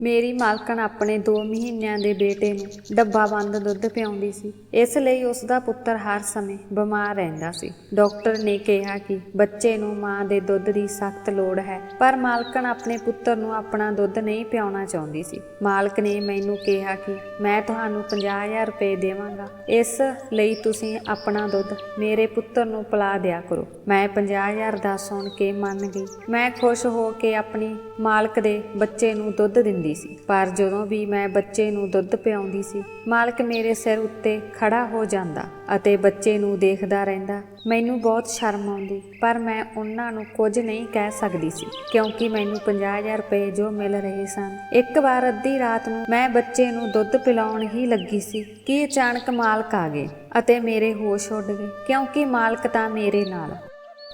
ਮੇਰੀ ਮਾਲਕਣ ਆਪਣੇ 2 ਮਹੀਨਿਆਂ ਦੇ ਬੇਟੇ ਨੂੰ ਡੱਬਾ ਬੰਦ ਦੁੱਧ ਪਿਆਉਂਦੀ ਸੀ। ਇਸ ਲਈ ਉਸ ਦਾ ਪੁੱਤਰ ਹਰ ਸਮੇਂ ਬਿਮਾਰ ਰਹਿੰਦਾ ਸੀ। ਡਾਕਟਰ ਨੇ ਕਿਹਾ ਕਿ ਬੱਚੇ ਨੂੰ ਮਾਂ ਦੇ ਦੁੱਧ ਦੀ ਸਖਤ ਲੋੜ ਹੈ, ਪਰ ਮਾਲਕਣ ਆਪਣੇ ਪੁੱਤਰ ਨੂੰ ਆਪਣਾ ਦੁੱਧ ਨਹੀਂ ਪਿਆਉਣਾ ਚਾਹੁੰਦੀ ਸੀ। ਮਾਲਕ ਨੇ ਮੈਨੂੰ ਕਿਹਾ ਕਿ ਮੈਂ ਤੁਹਾਨੂੰ 50,000 ਰੁਪਏ ਦੇਵਾਂਗਾ, ਇਸ ਲਈ ਤੁਸੀਂ ਆਪਣਾ ਦੁੱਧ ਮੇਰੇ ਪੁੱਤਰ ਨੂੰ ਪਿਲਾ ਦਿਆ ਕਰੋ। ਮੈਂ 50,000 ਦਾ ਸੁਣ ਕੇ ਮੰਨ ਗਈ। ਮੈਂ ਖੁਸ਼ ਹੋ ਕੇ ਆਪਣੀ ਮਾਲਕ ਦੇ ਬੱਚੇ ਨੂੰ ਦੁੱਧ ਦਿੰਦੀ ਸੀ, ਪਰ ਜਦੋਂ ਵੀ ਮੈਂ ਬੱਚੇ ਨੂੰ ਦੁੱਧ ਪਿਆਉਂਦੀ ਸੀ, ਮਾਲਕ ਮੇਰੇ ਸਿਰ ਉੱਤੇ ਖੜਾ ਹੋ ਜਾਂਦਾ ਅਤੇ ਬੱਚੇ ਨੂੰ ਦੇਖਦਾ ਰਹਿੰਦਾ। ਮੈਨੂੰ ਬਹੁਤ ਸ਼ਰਮ ਆਉਂਦੀ, ਪਰ ਮੈਂ ਉਹਨਾਂ ਨੂੰ ਕੁਝ ਨਹੀਂ ਕਹਿ ਸਕਦੀ ਸੀ, ਕਿਉਂਕਿ ਮੈਨੂੰ 50,000 ਰੁਪਏ ਜੋ ਮਿਲ ਰਹੇ ਸਨ। ਇੱਕ ਵਾਰ ਅੱਧੀ ਰਾਤ ਨੂੰ ਮੈਂ ਬੱਚੇ ਨੂੰ ਦੁੱਧ ਪਿਲਾਉਣ ਹੀ ਲੱਗੀ ਸੀ ਕਿ ਅਚਾਨਕ ਮਾਲਕ ਆ ਗਏ ਅਤੇ ਮੇਰੇ ਹੋਸ਼ ਉੱਡ ਗਏ, ਕਿਉਂਕਿ ਮਾਲਕ ਤਾਂ ਮੇਰੇ ਨਾਲ।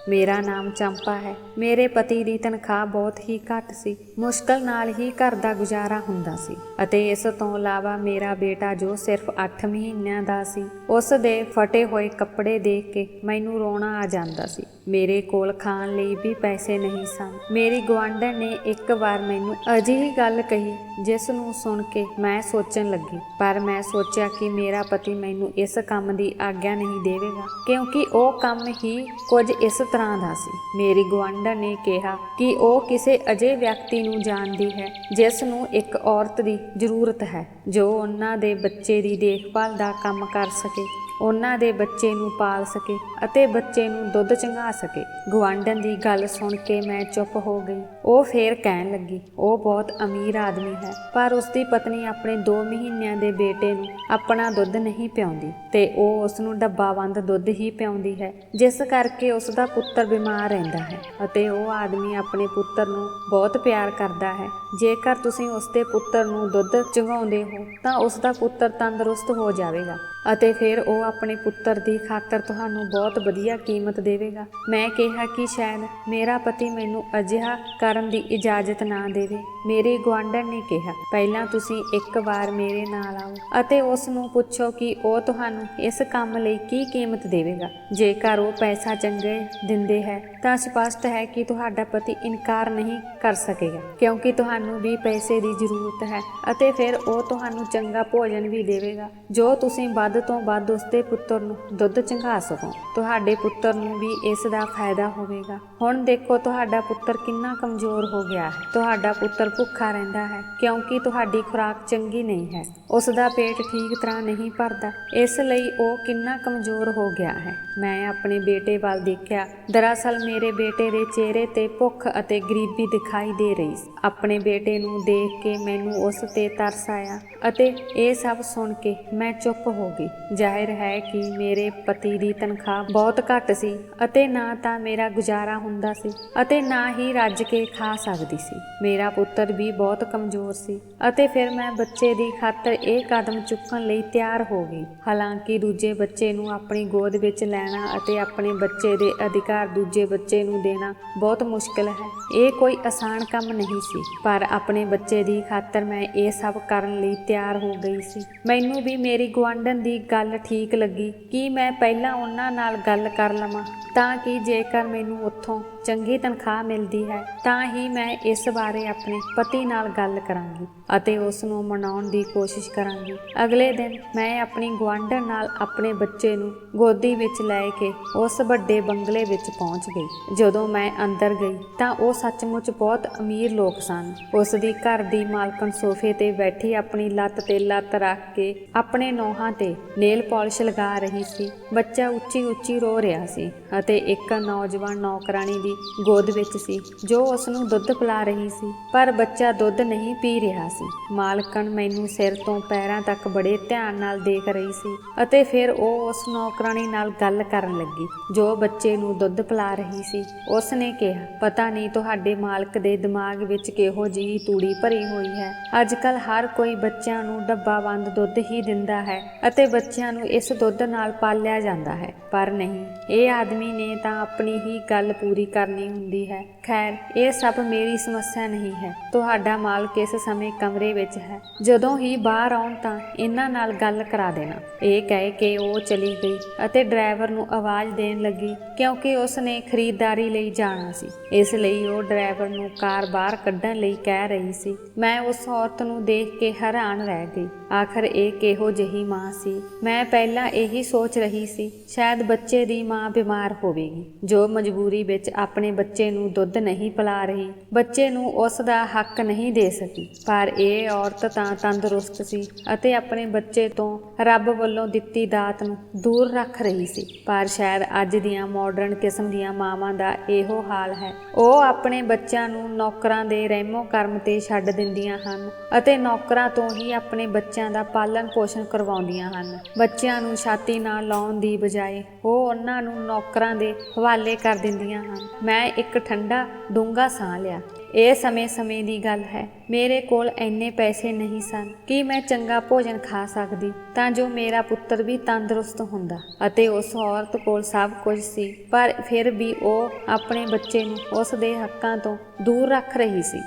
ਮੇਰਾ ਨਾਮ ਚੰਪਾ ਹੈ। ਮੇਰੇ ਪਤੀ ਦੀ ਤਨਖਾਹ ਬਹੁਤ ਹੀ ਘੱਟ ਸੀ। ਮੁਸ਼ਕਲ ਨਾਲ ਹੀ ਘਰ ਦਾ ਗੁਜ਼ਾਰਾ ਹੁੰਦਾ ਸੀ ਅਤੇ ਇਸ ਤੋਂ ਇਲਾਵਾ ਮੇਰਾ ਬੇਟਾ ਜੋ ਸਿਰਫ 8 ਮਹੀਨਿਆਂ ਦਾ ਸੀ, ਉਸ ਦੇ ਫਟੇ ਹੋਏ ਕੱਪੜੇ ਦੇਖ ਕੇ ਮੈਨੂੰ ਰੋਣਾ ਆ ਜਾਂਦਾ ਸੀ। ਮੇਰੇ ਕੋਲ ਖਾਣ ਲਈ ਵੀ ਪੈਸੇ ਨਹੀਂ ਸਨ। ਮੇਰੀ ਗੁਆਂਢਣ ਨੇ ਇੱਕ ਵਾਰ ਮੈਨੂੰ ਅਜਿਹੀ ਗੱਲ ਕਹੀ ਜਿਸ ਨੂੰ ਸੁਣ ਕੇ ਮੈਂ ਸੋਚਣ ਲੱਗੀ, ਪਰ ਮੈਂ ਸੋਚਿਆ ਕਿ ਮੇਰਾ ਪਤੀ ਮੈਨੂੰ ਇਸ ਕੰਮ ਦੀ ਆਗਿਆ ਨਹੀਂ ਦੇਵੇਗਾ, ਕਿਉਂਕਿ ਉਹ ਕੰਮ ਹੀ ਕੁਝ ਇਸ ਤਰ੍ਹਾਂ ਦਾ ਸੀ। ਮੇਰੀ ਗੁਆਂਢਣ ਨੇ ਕਿਹਾ ਕਿ ਉਹ ਕਿਸੇ ਅਜਿਹੇ ਵਿਅਕਤੀ ਨੂੰ ਜਾਣਦੀ ਹੈ ਜਿਸ ਨੂੰ ਇੱਕ ਔਰਤ ਦੀ ਜ਼ਰੂਰਤ ਹੈ ਜੋ ਉਹਨਾਂ ਦੇ ਬੱਚੇ ਦੀ ਦੇਖਭਾਲ ਦਾ ਕੰਮ ਕਰ ਸਕੇ, ਉਹਨਾਂ ਦੇ ਬੱਚੇ ਨੂੰ ਪਾਲ ਸਕੇ ਅਤੇ ਬੱਚੇ ਨੂੰ ਦੁੱਧ ਚੰਗਾ ਸਕੇ। ਗੁਆਂਢਣ ਦੀ ਗੱਲ ਸੁਣ ਕੇ ਮੈਂ ਚੁੱਪ ਹੋ ਗਈ। ਉਹ ਫੇਰ ਕਹਿਣ ਲੱਗੀ, ਉਹ ਬਹੁਤ ਅਮੀਰ ਆਦਮੀ ਹੈ, ਪਰ ਉਸਦੀ ਪਤਨੀ ਆਪਣੇ 2 ਮਹੀਨਿਆਂ ਦੇ ਬੇਟੇ ਨੂੰ ਆਪਣਾ ਦੁੱਧ ਨਹੀਂ ਪਿਆਉਂਦੀ ਤੇ ਉਹ ਉਸ ਨੂੰ ਡੱਬਾ ਬੰਦ ਦੁੱਧ ਹੀ ਪਿਆਉਂਦੀ ਹੈ, ਜਿਸ ਕਰਕੇ ਉਸ ਦਾ ਪੁੱਤਰ ਬਿਮਾਰ ਰਹਿੰਦਾ ਹੈ ਅਤੇ ਉਹ ਆਦਮੀ ਆਪਣੇ ਪੁੱਤਰ ਨੂੰ ਬਹੁਤ ਪਿਆਰ ਕਰਦਾ ਹੈ। ਜੇਕਰ ਤੁਸੀਂ ਉਸਦੇ ਪੁੱਤਰ ਨੂੰ ਦੁੱਧ ਚੁੰਘਾਉਂਦੇ ਹੋ ਤਾਂ ਉਸ ਦਾ ਪੁੱਤਰ ਤੰਦਰੁਸਤ ਹੋ ਜਾਵੇਗਾ ਅਤੇ ਫਿਰ ਉਹ ਆਪਣੇ ਪੁੱਤਰ ਦੀ ਖਾਤਰ ਤੁਹਾਨੂੰ ਬਹੁਤ ਵਧੀਆ ਕੀਮਤ ਦੇਵੇਗਾ। ਮੈਂ ਕਿਹਾ ਕਿ ਸ਼ਾਇਦ ਮੇਰਾ ਪਤੀ ਮੈਨੂੰ ਅਜਿਹਾ ਕਰਨ ਦੀ ਇਜਾਜ਼ਤ ਨਾ ਦੇਵੇ। ਮੇਰੀ ਗੁਆਂਢਣ ਨੇ ਕਿਹਾ, ਪਹਿਲਾਂ ਤੁਸੀਂ ਇੱਕ ਵਾਰ ਮੇਰੇ ਨਾਲ ਆਓ ਅਤੇ ਉਸ ਨੂੰ ਪੁੱਛੋ ਕਿ ਉਹ ਤੁਹਾਨੂੰ ਇਸ ਕੰਮ ਲਈ ਕੀ ਕੀਮਤ ਦੇਵੇਗਾ। ਜੇਕਰ ਉਹ ਪੈਸਾ ਚੰਗੇ ਦਿੰਦੇ ਹੈ ਤਾਂ ਸਪਸ਼ਟ ਹੈ ਕਿ ਤੁਹਾਡਾ ਪਤੀ ਇਨਕਾਰ ਨਹੀਂ ਕਰ ਸਕੇਗਾ, ਕਿਉਂਕਿ ਤੁਹਾਨੂੰ ਵੀ ਪੈਸੇ ਦੀ ਜ਼ਰੂਰਤ ਹੈ ਅਤੇ ਫਿਰ ਉਹ ਤੁਹਾਨੂੰ ਚੰਗਾ ਭੋਜਨ ਵੀ ਦੇਵੇਗਾ ਜੋ ਤੁਸੀਂ ਵੱਧ ਤੋਂ ਵੱਧ ਉਸਦੇ ਪੁੱਤਰ ਨੂੰ ਦੁੱਧ ਚੰਗਾ ਸਕੋ। ਤੁਹਾਡੇ ਪੁੱਤਰ ਨੂੰ ਵੀ ਇਸ ਦਾ ਫਾਇਦਾ ਹੋਵੇਗਾ। ਹੁਣ ਦੇਖੋ ਤੁਹਾਡਾ ਪੁੱਤਰ ਕਿੰਨਾ ਕਮਜ਼ੋਰ ਹੋ ਗਿਆ ਹੈ। ਤੁਹਾਡਾ ਪੁੱਤਰ ਭੁੱਖਾ ਰਹਿੰਦਾ ਹੈ ਕਿਉਂਕਿ ਤੁਹਾਡੀ ਖੁਰਾਕ ਚੰਗੀ ਨਹੀਂ ਹੈ। ਉਸ ਦਾ ਪੇਟ ਠੀਕ ਤਰ੍ਹਾਂ ਨਹੀਂ ਭਰਦਾ, ਇਸ ਲਈ ਉਹ ਕਿੰਨਾ ਕਮਜ਼ੋਰ ਹੋ ਗਿਆ ਹੈ। ਮੈਂ ਆਪਣੇ ਬੇਟੇ ਵੱਲ ਦੇਖਿਆ। ਦਰਅਸਲ ਮੇਰੇ ਬੇਟੇ ਦੇ ਚਿਹਰੇ ਤੇ ਭੁੱਖ ਅਤੇ ਗਰੀਬੀ ਦਿਖਾਈ ਦੇ ਰਹੀ ਸੀ। ਆਪਣੇ ਬੇਟੇ ਨੂੰ ਦੇਖ ਕੇ ਮੈਨੂੰ ਉਸ ਤੇ ਤਰਸ ਆਇਆ ਅਤੇ ਇਹ ਸਭ ਸੁਣ ਕੇ ਮੈਂ ਚੁੱਪ ਹੋ ਗਈ। ਜ਼ਾਹਿਰ ਹੈ ਕਿ ਮੇਰੇ ਪਤੀ ਦੀ ਤਨਖਾਹ ਬਹੁਤ ਘੱਟ ਸੀ ਅਤੇ ਨਾ ਤਾਂ ਮੇਰਾ ਗੁਜ਼ਾਰਾ ਹੁੰਦਾ ਸੀ ਅਤੇ ਨਾ ਹੀ ਰੱਜ ਕੇ ਖਾ ਸਕਦੀ ਸੀ। ਮੇਰਾ ਪੁੱਤਰ ਵੀ ਬਹੁਤ ਕਮਜ਼ੋਰ ਸੀ ਅਤੇ ਫਿਰ ਮੈਂ ਬੱਚੇ ਦੀ ਖਾਤਰ ਇਹ ਕਦਮ ਚੁੱਕਣ ਲਈ ਤਿਆਰ ਹੋ ਗਈ। ਹਾਲਾਂਕਿ ਦੂਜੇ ਬੱਚੇ ਨੂੰ ਆਪਣੀ ਗੋਦ ਵਿੱਚ ਲੈਣਾ ਅਤੇ ਆਪਣੇ ਬੱਚੇ ਦੇ ਅਧਿਕਾਰ ਦੂਜੇ ਬੱਚੇ ਨੂੰ ਦੇਣਾ ਬਹੁਤ ਮੁਸ਼ਕਲ ਹੈ। ਇਹ ਕੋਈ ਆਸਾਨ ਕੰਮ ਨਹੀਂ ਸੀ, ਪਰ ਆਪਣੇ ਬੱਚੇ ਦੀ ਖਾਤਰ ਮੈਂ ਇਹ ਸਭ ਕਰਨ ਲਈ ਤਿਆਰ ਹੋ ਗਈ ਸੀ। ਮੈਨੂੰ ਵੀ ਮੇਰੀ ਗੁਆਂਢਣ ਦੀ ਗੱਲ ਠੀਕ ਲੱਗੀ ਕਿ ਮੈਂ ਪਹਿਲਾਂ ਉਹਨਾਂ ਨਾਲ ਗੱਲ ਕਰ ਲਵਾਂ ਤਾਂ ਕਿ ਜੇਕਰ ਮੈਨੂੰ ਉੱਥੋਂ ਚੰਗੀ ਤਨਖਾਹ ਮਿਲਦੀ ਹੈ ਤਾਂ ਹੀ ਮੈਂ ਇਸ ਬਾਰੇ ਆਪਣੇ ਪਤੀ ਨਾਲ ਗੱਲ ਕਰਾਂਗੀ ਅਤੇ ਉਸ ਨੂੰ ਮਨਾਉਣ ਦੀ ਕੋਸ਼ਿਸ਼ ਕਰਾਂਗੀ। ਅਗਲੇ ਦਿਨ ਮੈਂ ਆਪਣੀ ਗੁਆਂਢਣ ਨਾਲ ਆਪਣੇ ਬੱਚੇ ਨੂੰ ਗੋਦੀ ਵਿੱਚ ਲੈ ਕੇ ਉਸ ਵੱਡੇ ਬੰਗਲੇ ਵਿੱਚ ਪਹੁੰਚ ਗਈ। ਜਦੋਂ ਮੈਂ ਅੰਦਰ ਗਈ ਤਾਂ ਉਹ ਸੱਚਮੁੱਚ ਬਹੁਤ ਅਮੀਰ ਲੋਕ ਸਨ। ਉਸ ਦੀ ਘਰ ਦੀ ਮਾਲਕਣ ਸੋਫੇ ਤੇ ਬੈਠੀ ਆਪਣੀ ਲੱਤ ਤੇ ਲੱਤ ਰੱਖ ਕੇ ਆਪਣੇ ਨੋਹਾਂ ਤੇ ਨੇਲ ਪਾਲਿਸ਼ ਲਗਾ ਰਹੀ ਸੀ। ਬੱਚਾ ਉੱਚੀ ਉੱਚੀ ਰੋ ਰਿਹਾ ਸੀ ਅਤੇ ਇੱਕ ਨੌਜਵਾਨ ਨੌਕਰਾਣੀ ਦੀ ਗੋਦ ਵਿੱਚ ਸੀ ਜੋ ਉਸ ਨੂੰ ਦੁੱਧ ਪਿਲਾ ਰਹੀ ਸੀ, ਪਰ ਬੱਚਾ ਦੁੱਧ ਨਹੀਂ ਪੀ ਰਿਹਾ ਸੀ। ਮਾਲਕਣ ਮੈਨੂੰ ਸਿਰ ਤੋਂ ਪੈਰਾਂ ਤੱਕ ਬੜੇ ਧਿਆਨ ਨਾਲ ਦੇਖ ਰਹੀ ਸੀ ਅਤੇ ਫਿਰ ਉਹ ਉਸ ਨੌਕਰਾਣੀ ਨਾਲ ਗੱਲ ਕਰਨ ਲੱਗੀ ਜੋ ਬੱਚੇ ਨੂੰ ਦੁੱਧ ਪਿਲਾ ਰਹੀ ਸੀ। ਉਸ ਨੇ ਕਿਹਾ, ਪਤਾ ਨਹੀਂ ਤੁਹਾਡੇ ਮਾਲਕ ਦੇ ਦਿਮਾਗ ਵਿੱਚ ਕਿਹੋ ਜਿਹੀ ਤੂੜੀ ਭਰੀ ਹੋਈ ਹੈ। ਅੱਜ ਕੱਲ੍ਹ ਹਰ ਕੋਈ ਬੱਚਿਆਂ ਨੂੰ ਡੱਬਾ ਬੰਦ ਦੁੱਧ ਹੀ ਦਿੰਦਾ ਹੈ ਅਤੇ ਬੱਚਿਆਂ ਨੂੰ ਇਸ ਦੁੱਧ ਨਾਲ ਪਾਲਿਆ ਜਾਂਦਾ ਹੈ, ਪਰ ਨਹੀਂ, ਇਹ ਆਦਮੀ ਨੇ ਤਾਂ ਆਪਣੀ ਹੀ ਗੱਲ ਪੂਰੀ ਕਰ ਕਰਨੀ ਹੁੰਦੀ ਹੈ। ਖੈਰ, ਇਹ ਸਭ ਮੇਰੀ ਸਮੱਸਿਆ ਨਹੀਂ ਹੈ। ਤੁਹਾਡਾ ਮਾਲਕ ਇਸ ਸਮੇਂ ਕਮਰੇ ਵਿੱਚ ਹੈ। ਜਦੋਂ ਹੀ ਬਾਹਰ ਆਉਣ ਤਾਂ ਇਹਨਾਂ ਨਾਲ ਗੱਲ ਕਰਾ ਦੇਣਾ। ਇਹ ਕਹਿ ਕੇ ਉਹ ਚਲੀ ਗਈ ਅਤੇ ਡਰਾਈਵਰ ਨੂੰ ਆਵਾਜ਼ ਦੇਣ ਲੱਗੀ ਕਿਉਂਕਿ ਉਸ ਨੇ ਖਰੀਦਦਾਰੀ ਲਈ ਜਾਣਾ ਸੀ। ਇਸ ਲਈ ਉਹ ਡਰਾਈਵਰ ਨੂੰ ਕਾਰ ਬਾਹਰ ਕੱਢਣ ਲਈ ਕਹਿ ਰਹੀ ਸੀ। ਮੈਂ ਉਸ ਔਰਤ ਨੂੰ ਦੇਖ ਕੇ ਹੈਰਾਨ ਰਹਿ ਗਈ। ਆਖਰ ਇਹ ਕਿਹੋ ਜਿਹੀ ਮਾਂ ਸੀ। ਮੈਂ ਪਹਿਲਾਂ ਇਹੀ ਸੋਚ ਰਹੀ ਸੀ ਸ਼ਾਇਦ ਬੱਚੇ ਦੀ ਮਾਂ ਬਿਮਾਰ ਹੋਵੇਗੀ, ਜੋ ਮਜਬੂਰੀ ਵਿੱਚ ਆਪਣੇ ਬੱਚੇ ਨੂੰ ਦੁੱਧ ਨਹੀਂ ਪਿਲਾ ਰਹੀ, ਬੱਚੇ ਨੂੰ ਉਸ ਦਾ ਹੱਕ ਨਹੀਂ ਦੇ ਸਕੀ। ਪਰ ਇਹ ਔਰਤ ਤਾਂ ਤੰਦਰੁਸਤ ਸੀ ਅਤੇ ਆਪਣੇ ਬੱਚੇ ਤੋਂ ਰੱਬ ਵੱਲੋਂ ਦਿੱਤੀ ਦਾਤ ਨੂੰ ਦੂਰ ਰੱਖ ਰਹੀ ਸੀ। ਪਰ ਸ਼ਾਇਦ ਅੱਜ ਦੀਆਂ ਮਾਡਰਨ ਕਿਸਮ ਦੀਆਂ ਮਾਵਾਂ ਦਾ ਇਹੋ ਹਾਲ ਹੈ। ਉਹ ਆਪਣੇ ਬੱਚਿਆਂ ਨੂੰ ਨੌਕਰਾਂ ਦੇ ਰਹਿਮੋ ਕਰਮ ਤੇ ਛੱਡ ਦਿੰਦੀਆਂ ਹਨ ਅਤੇ ਨੌਕਰਾਂ ਤੋਂ ਹੀ ਆਪਣੇ ਬੱਚਿਆਂ ਦਾ ਪਾਲਣ ਪੋਸ਼ਣ ਕਰਵਾਉਂਦੀਆਂ ਹਨ। ਬੱਚਿਆਂ ਨੂੰ ਛਾਤੀ ਨਾਲ ਲਾਉਣ ਦੀ ਬਜਾਏ ਉਹ ਉਹਨਾਂ ਨੂੰ ਨੌਕਰਾਂ ਦੇ ਹਵਾਲੇ ਕਰ ਦਿੰਦੀਆਂ ਹਨ। ਮੈਂ ਇੱਕ ਠੰਡਾ ਡੂੰਘਾ ਸਾਹ ਲਿਆ। ਇਹ ਸਮੇਂ ਦੀ ਗੱਲ ਹੈ। ਮੇਰੇ ਕੋਲ ਇੰਨੇ ਪੈਸੇ ਨਹੀਂ ਸਨ ਕਿ ਮੈਂ ਚੰਗਾ ਭੋਜਨ ਖਾ ਸਕਦੀ ਤਾਂ ਜੋ ਮੇਰਾ ਪੁੱਤਰ ਵੀ ਤੰਦਰੁਸਤ ਹੁੰਦਾ ਅਤੇ ਉਸ ਔਰਤ ਕੋਲ ਸਭ ਕੁਝ ਸੀ, ਪਰ ਫਿਰ ਵੀ ਉਹ ਆਪਣੇ ਬੱਚੇ ਨੂੰ ਉਸ ਦੇ ਹੱਕਾਂ ਤੋਂ ਦੂਰ ਰੱਖ ਰਹੀ ਸੀ।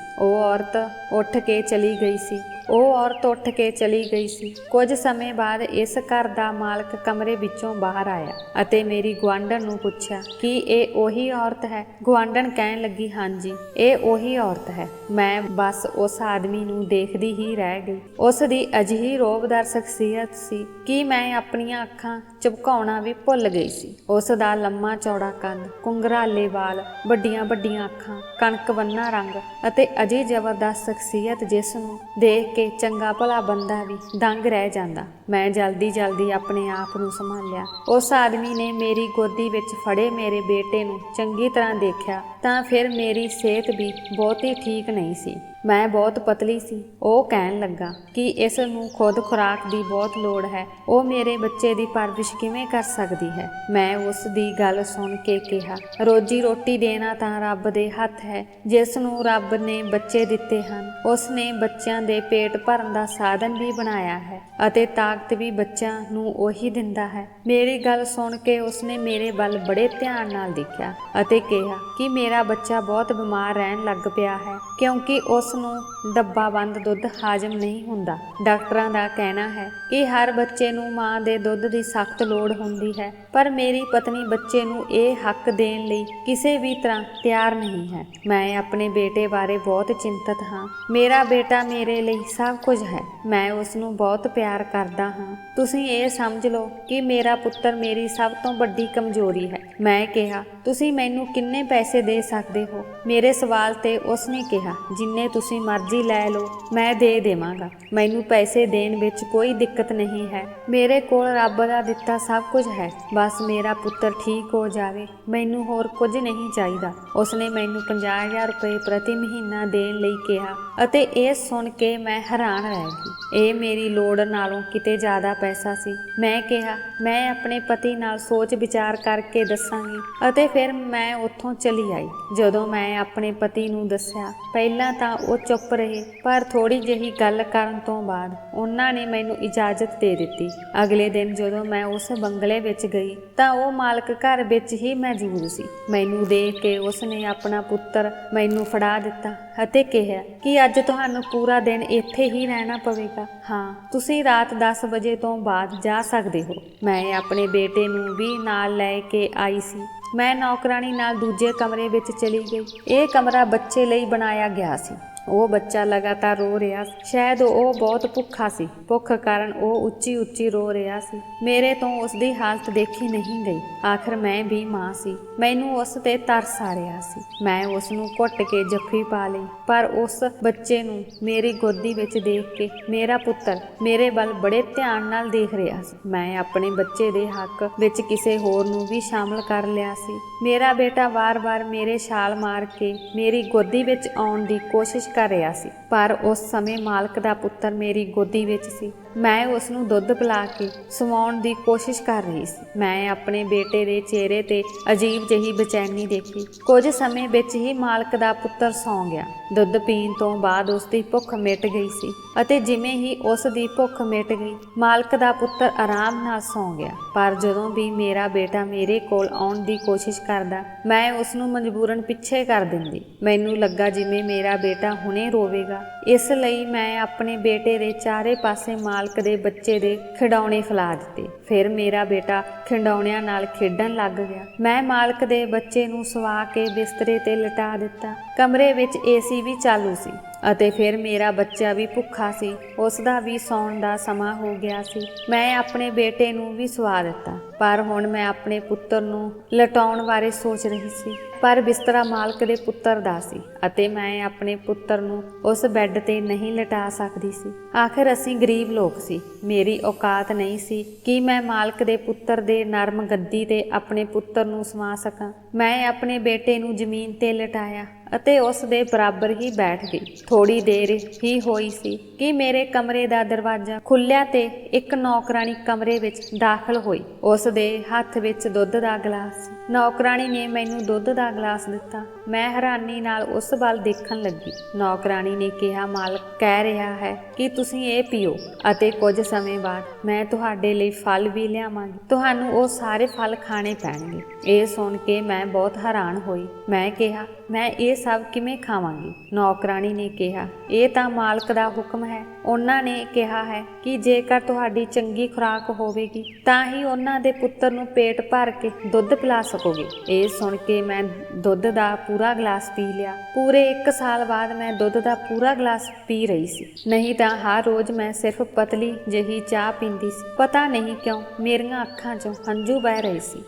ਉਹ ਔਰਤ ਉੱਠ ਕੇ ਚਲੀ ਗਈ ਸੀ। ਕੁਝ ਸਮੇਂ ਬਾਅਦ ਇਸ ਘਰ ਦਾ ਮਾਲਕ ਕਮਰੇ ਵਿੱਚੋਂ ਬਾਹਰ ਆਇਆ ਅਤੇ ਮੇਰੀ ਗੁਆਂਢਣ ਨੂੰ ਪੁੱਛਿਆ ਕਿ ਇਹ ਉਹੀ ਔਰਤ ਹੈ। ਗੁਆਂਢਣ ਕਹਿਣ ਲੱਗੀ, ਹਾਂਜੀ, ਇਹ ਉਹੀ ਔਰਤ ਹੈ। ਮੈਂ ਬਸ ਉਸ ਆਦਮੀ ਨੂੰ ਦੇਖਦੀ ਹੀ ਰਹਿ ਗਈ। ਉਸ ਦੀ ਅਜਿਹੀ ਰੌਬਦਾਰ ਸ਼ਖਸੀਅਤ ਸੀ ਕਿ ਮੈਂ ਆਪਣੀਆਂ ਅੱਖਾਂ ਝਪਕਾਉਣਾ ਵੀ ਭੁੱਲ ਗਈ ਸੀ। ਉਸ ਦਾ ਲੰਮਾ ਚੌੜਾ ਕੱਦ, ਘੁੰਗਰਾਲੇ ਵਾਲ, ਵੱਡੀਆਂ ਅੱਖਾਂ, ਕਣਕ ਬੰਨਾ ਰੰਗ ਅਤੇ ਅਜਿਹੀ ਜ਼ਬਰਦਸਤ ਸ਼ਖਸੀਅਤ ਜਿਸ ਨੂੰ ਦੇਖ ਕੇ ਚੰਗਾ ਭਲਾ ਬੰਦਾ ਵੀ ਦੰਗ ਰਹਿ ਜਾਂਦਾ। ਮੈਂ ਜਲਦੀ ਆਪਣੇ ਆਪ ਨੂੰ ਸੰਭਾਲਿਆ। ਉਸ ਆਦਮੀ ਨੇ ਮੇਰੀ ਗੋਦੀ ਵਿੱਚ ਫੜੇ ਮੇਰੇ ਬੇਟੇ ਨੂੰ ਚੰਗੀ ਤਰ੍ਹਾਂ ਦੇਖਿਆ ਤਾਂ ਫਿਰ ਮੇਰੀ ਸਿਹਤ ਵੀ ਬਹੁਤੀ ਠੀਕ ਨਹੀਂ ਸੀ। ਮੈਂ ਬਹੁਤ ਪਤਲੀ ਸੀ। ਉਹ ਕਹਿਣ ਲੱਗਾ ਕਿ ਇਸ ਨੂੰ ਖੁਦ ਖੁਰਾਕ ਦੀ ਬਹੁਤ ਲੋੜ ਹੈ। ਉਹ ਮੇਰੇ ਬੱਚੇ ਦੀ ਪਰਵਰਿਸ਼ ਕਿਵੇਂ ਕਰ ਸਕਦੀ ਹੈ? ਮੈਂ ਉਸ ਦੀ ਗੱਲ ਸੁਣ ਕੇ ਕਿਹਾ, ਰੋਜੀ ਰੋਟੀ ਦੇਣਾ ਤਾਂ ਰੱਬ ਦੇ ਹੱਥ ਹੈ। ਜਿਸ ਨੂੰ ਰੱਬ ਨੇ ਬੱਚੇ ਦਿੱਤੇ ਹਨ, ਉਸ ਨੇ ਬੱਚਿਆਂ ਦੇ ਪੇਟ ਭਰਨ ਦਾ ਸਾਧਨ ਵੀ ਬਣਾਇਆ ਹੈ ਅਤੇ ਤਾਕਤ ਵੀ ਬੱਚਿਆਂ ਨੂੰ ਉਹੀ ਦਿੰਦਾ ਹੈ। ਮੇਰੀ ਗੱਲ ਸੁਣ ਕੇ ਉਸਨੇ ਮੇਰੇ ਵੱਲ ਬੜੇ ਧਿਆਨ ਨਾਲ ਦੇਖਿਆ ਅਤੇ ਕਿਹਾ ਕਿ ਮੇਰਾ ਬੱਚਾ ਬਹੁਤ ਬਿਮਾਰ ਰਹਿਣ ਲੱਗ ਪਿਆ ਹੈ ਕਿਉਂਕਿ ਉਸ ਨੂੰ ਡੱਬਾ ਬੰਦ ਦੁੱਧ ਹਾਜ਼ਮ ਨਹੀਂ ਹੁੰਦਾ। ਡਾਕਟਰਾਂ ਦਾ ਕਹਿਣਾ ਹੈ ਕਿ ਹਰ ਬੱਚੇ ਨੂੰ ਮਾਂ ਦੇ ਦੁੱਧ ਦੀ ਸਖਤ ਲੋੜ ਹੁੰਦੀ ਹੈ, ਪਰ ਮੇਰੀ ਪਤਨੀ ਬੱਚੇ ਨੂੰ ਇਹ ਹੱਕ ਦੇਣ ਲਈ ਕਿਸੇ ਵੀ ਤਰ੍ਹਾਂ ਤਿਆਰ ਨਹੀਂ ਹੈ। ਮੈਂ ਆਪਣੇ ਬੇਟੇ ਬਾਰੇ ਬਹੁਤ ਚਿੰਤਤ ਹਾਂ। ਮੇਰਾ ਬੇਟਾ ਮੇਰੇ ਲਈ ਸਭ ਕੁਝ ਹੈ। ਮੈਂ ਉਸ ਨੂੰ ਬਹੁਤ ਪਿਆਰ ਕਰਦਾ ਹਾਂ। ਤੁਸੀਂ ਇਹ ਸਮਝ ਲਓ ਕਿ ਮੇਰਾ ਪੁੱਤਰ ਮੇਰੀ ਸਭ ਤੋਂ ਵੱਡੀ ਕਮਜ਼ੋਰੀ ਹੈ। ਮੈਂ ਕਿਹਾ, ਤੁਸੀਂ ਮੈਨੂੰ ਕਿੰਨੇ ਪੈਸੇ ਦੇ ਸਕਦੇ ਹੋ? ਮੇਰੇ ਸਵਾਲ ਤੇ ਉਸਨੇ ਕਿਹਾ, ਜਿੰਨੇ ਤੁਸੀਂ ਮਰਜ਼ੀ ਲੈ ਲਓ, ਮੈਂ ਦੇ ਦੇਵਾਂਗਾ। ਮੈਨੂੰ ਪੈਸੇ ਦੇਣ ਵਿੱਚ ਕੋਈ ਦਿੱਕਤ ਨਹੀਂ ਹੈ। ਮੇਰੇ ਕੋਲ ਰੱਬ ਦਾ ਦਿੱਤਾ ਸਭ ਕੁਝ ਹੈ। ਬਸ ਮੇਰਾ ਪੁੱਤਰ ਠੀਕ ਹੋ ਜਾਵੇ, ਮੈਨੂੰ ਹੋਰ ਕੁਝ ਨਹੀਂ ਚਾਹੀਦਾ। ਉਸਨੇ ਮੈਨੂੰ 50,000 ਰੁਪਏ ਪ੍ਰਤੀ ਮਹੀਨਾ ਦੇਣ ਲਈ ਕਿਹਾ ਅਤੇ ਇਹ ਸੁਣ ਕੇ ਮੈਂ ਹੈਰਾਨ ਰਹਿ ਗਈ। ਇਹ ਮੇਰੀ ਲੋੜ ਨਾਲੋਂ ਕਿਤੇ ਜ਼ਿਆਦਾ ਪੈਸਾ ਸੀ। ਮੈਂ ਕਿਹਾ, ਮੈਂ ਆਪਣੇ ਪਤੀ ਨਾਲ ਸੋਚ ਵਿਚਾਰ ਕਰਕੇ ਦੱਸਾਂਗੀ ਅਤੇ ਫਿਰ ਮੈਂ ਉੱਥੋਂ ਚਲੀ ਆਈ। ਜਦੋਂ ਮੈਂ ਆਪਣੇ ਪਤੀ ਨੂੰ ਦੱਸਿਆ, ਪਹਿਲਾਂ ਤਾਂ ਉਹ ਚੁੱਪ ਰਹੇ, ਪਰ ਥੋੜੀ ਜਿਹੀ ਗੱਲ ਕਰਨ ਤੋਂ ਬਾਅਦ ਉਹਨਾਂ ਨੇ ਮੈਨੂੰ ਇਜਾਜ਼ਤ ਦੇ ਦਿੱਤੀ। ਅਗਲੇ ਦਿਨ ਜਦੋਂ ਮੈਂ ਉਸ ਬੰਗਲੇ ਵਿੱਚ ਗਈ ਤਾਂ ਉਹ ਮਾਲਕ ਘਰ ਵਿੱਚ ਹੀ ਮੌਜੂਦ ਸੀ। ਮੈਨੂੰ ਦੇਖ ਕੇ ਉਸਨੇ ਆਪਣਾ ਪੁੱਤਰ ਮੈਨੂੰ ਫੜਾ ਦਿੱਤਾ ਅਤੇ ਕਿਹਾ ਕਿ ਅੱਜ ਤੁਹਾਨੂੰ ਪੂਰਾ ਦਿਨ ਇੱਥੇ ਹੀ ਰਹਿਣਾ ਪਵੇਗਾ। ਹਾਂ, ਤੁਸੀਂ ਰਾਤ 10 ਵਜੇ ਤੋਂ ਬਾਅਦ ਜਾ ਸਕਦੇ ਹੋ। ਮੈਂ ਆਪਣੇ ਬੇਟੇ ਨੂੰ ਵੀ ਨਾਲ ਲੈ ਕੇ ਆਈ ਸੀ। ਮੈਂ ਨੌਕਰਾਣੀ ਨਾਲ ਦੂਜੇ ਕਮਰੇ ਵਿੱਚ ਚਲੀ ਗਈ। ਇਹ ਕਮਰਾ ਬੱਚੇ ਲਈ ਬਣਾਇਆ ਗਿਆ ਸੀ। ਉਹ ਬੱਚਾ ਲਗਾਤਾਰ ਰੋ ਰਿਹਾ ਸੀ। ਸ਼ਾਇਦ ਉਹ ਬਹੁਤ ਭੁੱਖਾ ਸੀ। ਭੁੱਖ ਕਾਰਨ ਉਹ ਉੱਚੀ ਰੋ ਰਿਹਾ ਸੀ। ਮੇਰੇ ਤੋਂ ਉਸ ਦੀ ਹਾਲਤ ਦੇਖੀ ਨਹੀਂ ਗਈ। ਆਖਰ ਮੈਂ ਵੀ ਮਾਂ ਸੀ। ਮੈਨੂੰ ਉਸ ਤੇ ਤਰਸ ਆ ਰਿਹਾ ਸੀ। ਮੈਂ ਉਸ ਨੂੰ ਘੁੱਟ ਕੇ ਜੱਫੀ ਪਾ ਲਈ, ਪਰ ਉਸ ਬੱਚੇ ਨੂੰ ਮੇਰੀ ਗੋਦੀ ਵਿੱਚ ਦੇਖ ਕੇ ਮੇਰਾ ਪੁੱਤਰ ਮੇਰੇ ਵੱਲ ਬੜੇ ਧਿਆਨ ਨਾਲ ਦੇਖ ਰਿਹਾ ਸੀ। ਮੈਂ ਆਪਣੇ ਬੱਚੇ ਦੇ ਹੱਕ ਵਿੱਚ ਕਿਸੇ ਹੋਰ ਨੂੰ ਵੀ ਸ਼ਾਮਲ ਕਰ ਲਿਆ ਸੀ। ਮੇਰਾ ਬੇਟਾ ਵਾਰ-ਵਾਰ ਮੇਰੇ ਛਾਲ ਮਾਰ ਕੇ ਮੇਰੀ ਗੋਦੀ ਵਿੱਚ ਆਉਣ ਦੀ ਕੋਸ਼ਿਸ਼ ਕਰ ਰਿਹਾ ਸੀ। ਪਰ ਉਸ ਸਮੇਂ ਮਾਲਕ ਦਾ ਪੁੱਤਰ ਮੇਰੀ ਗੋਦੀ ਵਿੱਚ ਸੀ। ਮੈਂ ਉਸ ਨੂੰ ਦੁੱਧ ਪਿਲਾ ਕੇ ਸਵਾਉਣ ਦੀ ਕੋਸ਼ਿਸ਼ ਕਰ ਰਹੀ ਸੀ। ਮੈਂ ਆਪਣੇ ਬੇਟੇ ਦੇ ਚਿਹਰੇ ਤੇ ਅਜੀਬ ਜਿਹੀ ਬੇਚੈਨੀ ਦੇਖੀ। ਕੁਝ ਸਮੇਂ ਵਿੱਚ ਹੀ ਮਾਲਕ ਦਾ ਪੁੱਤਰ ਸੌਂ ਗਿਆ। ਦੁੱਧ ਪੀਣ ਤੋਂ ਬਾਅਦ ਉਸ ਦੀ ਭੁੱਖ ਮਿਟ ਗਈ ਸੀ ਅਤੇ ਜਿਵੇਂ ਹੀ ਉਸ ਦੀ ਭੁੱਖ ਮਿਟ ਗਈ, ਮਾਲਕ ਦਾ ਪੁੱਤਰ ਆਰਾਮ ਨਾਲ ਸੌਂ ਗਿਆ। ਪਰ ਜਦੋਂ ਵੀ ਮੇਰਾ ਬੇਟਾ ਮੇਰੇ ਕੋਲ ਆਉਣ ਦੀ ਕੋਸ਼ਿਸ਼ ਕਰਦਾ, ਮੈਂ ਉਸ ਨੂੰ ਮਜਬੂਰਨ ਪਿੱਛੇ ਕਰ ਦਿੰਦੀ। ਮੈਨੂੰ ਲੱਗਾ ਜਿਵੇਂ ਮੇਰਾ ਬੇਟਾ ਹੁਣੇ ਰੋਵੇਗਾ। ਇਸ ਲਈ ਮੈਂ ਆਪਣੇ ਬੇਟੇ ਦੇ ਚਾਰੇ ਪਾਸੇ ਮਾਲਕ ਦੇ ਬੱਚੇ ਦੇ ਖਿਡੌਣੇ ਫੈਲਾ ਦਿੱਤੇ। ਫਿਰ ਮੇਰਾ ਬੇਟਾ ਖਿਡੌਣਿਆਂ ਨਾਲ ਖੇਡਣ ਲੱਗ ਗਿਆ। ਮੈਂ ਮਾਲਕ ਦੇ ਬੱਚੇ ਨੂੰ ਸਵਾ ਕੇ ਬਿਸਤਰੇ ਤੇ ਲਿਟਾ ਦਿੱਤਾ। ਕਮਰੇ ਵਿੱਚ ਏਸੀ ਵੀ ਚਾਲੂ ਸੀ ਅਤੇ ਫਿਰ ਮੇਰਾ ਬੱਚਾ ਵੀ ਭੁੱਖਾ ਸੀ। ਉਸ ਦਾ ਵੀ ਸੌਣ ਦਾ ਸਮਾਂ ਹੋ ਗਿਆ ਸੀ। ਮੈਂ ਆਪਣੇ ਬੇਟੇ ਨੂੰ ਵੀ ਸਵਾ ਦਿੱਤਾ, ਪਰ ਹੁਣ ਮੈਂ ਆਪਣੇ ਪੁੱਤਰ ਨੂੰ ਲਟਾਉਣ ਬਾਰੇ ਸੋਚ ਰਹੀ ਸੀ। ਪਰ ਬਿਸਤਰਾ ਮਾਲਕ ਦੇ ਪੁੱਤਰ ਦਾ ਸੀ ਅਤੇ ਮੈਂ ਆਪਣੇ ਪੁੱਤਰ ਨੂੰ ਉਸ ਬੈੱਡ ਤੇ ਨਹੀਂ ਲਿਟਾ ਸਕਦੀ ਸੀ। ਆਖਿਰ ਅਸੀਂ ਗਰੀਬ ਲੋਕ ਸੀ। ਮੇਰੀ ਔਕਾਤ ਨਹੀਂ ਸੀ ਕਿ ਮੈਂ ਮਾਲਕ ਦੇ ਪੁੱਤਰ ਦੇ ਨਰਮ ਗੱਦੀ ਤੇ ਆਪਣੇ ਪੁੱਤਰ ਨੂੰ ਸਵਾ ਸਕਾਂ। ਮੈਂ ਆਪਣੇ ਬੇਟੇ ਨੂੰ ਜ਼ਮੀਨ ਤੇ ਲਿਟਾਇਆ ਅਤੇ ਉਸ ਦੇ ਬਰਾਬਰ ਹੀ ਬੈਠ ਗਈ। ਥੋੜੀ ਦੇਰ ਹੀ ਹੋਈ ਸੀ ਕਿ ਮੇਰੇ ਕਮਰੇ ਦਾ ਦਰਵਾਜ਼ਾ ਖੁੱਲਿਆ ਤੇ ਇੱਕ ਨੌਕਰਾਣੀ ਕਮਰੇ ਵਿੱਚ ਦਾਖਲ ਹੋਈ। ਉਸ ਦੇ ਹੱਥ ਵਿੱਚ ਦੁੱਧ ਦਾ ਗਲਾਸ ਸੀ। ਨੌਕਰਾਣੀ ਨੇ ਮੈਨੂੰ ਦੁੱਧ ਦਾ ਗਲਾਸ ਦਿੱਤਾ। ਮੈਂ ਹੈਰਾਨੀ ਨਾਲ ਉਸ ਵੱਲ ਦੇਖਣ ਲੱਗੀ। ਨੌਕਰਾਣੀ ਨੇ ਕਿਹਾ, ਮਾਲਕ ਕਹਿ ਰਿਹਾ ਹੈ ਕਿ ਤੁਸੀਂ ਇਹ ਪੀਓ ਅਤੇ ਕੁਝ ਸਮੇਂ ਬਾਅਦ ਮੈਂ ਤੁਹਾਡੇ ਲਈ ਫਲ ਵੀ ਲਿਆਵਾਂਗੀ। ਤੁਹਾਨੂੰ ਉਹ ਸਾਰੇ ਫਲ ਖਾਣੇ ਪੈਣਗੇ। ਇਹ ਸੁਣ ਕੇ ਮੈਂ ਬਹੁਤ ਹੈਰਾਨ ਹੋਈ। ਮੈਂ ਕਿਹਾ, ਮੈਂ ਇਹ ਸਭ ਕਿਵੇਂ ਖਾਵਾਂਗੀ? ਨੌਕਰਾਣੀ ਨੇ ਕਿਹਾ, ਇਹ ਤਾਂ ਮਾਲਕ ਦਾ ਹੁਕਮ ਹੈ। ਉਹਨਾਂ ਨੇ ਕਿਹਾ ਹੈ ਕਿ ਜੇਕਰ ਤੁਹਾਡੀ ਚੰਗੀ ਖੁਰਾਕ ਹੋਵੇਗੀ ਤਾਂ ਹੀ ਉਹਨਾਂ ਦੇ ਪੁੱਤਰ ਨੂੰ ਪੇਟ ਭਰ ਕੇ ਦੁੱਧ ਪਿਲਾ ਸਕੋਗੇ। ਇਹ ਸੁਣ ਕੇ ਮੈਂ ਦੁੱਧ ਦਾ ਪੂਰਾ ਗਲਾਸ ਪੀ ਲਿਆ। ਪੂਰੇ 1 ਸਾਲ ਬਾਅਦ ਮੈਂ ਦੁੱਧ ਦਾ ਪੂਰਾ ਗਲਾਸ ਪੀ ਰਹੀ ਸੀ। ਨਹੀਂ ਤਾਂ ਹਰ ਰੋਜ਼ ਮੈਂ ਸਿਰਫ ਪਤਲੀ ਜਿਹੀ ਚਾਹ ਪੀਂਦੀ ਸੀ। ਪਤਾ ਨਹੀਂ ਕਿਉਂ ਮੇਰੀਆਂ ਅੱਖਾਂ 'ਚੋਂ ਹੰਝੂ ਵਹਿ ਰਹੇ ਸੀ।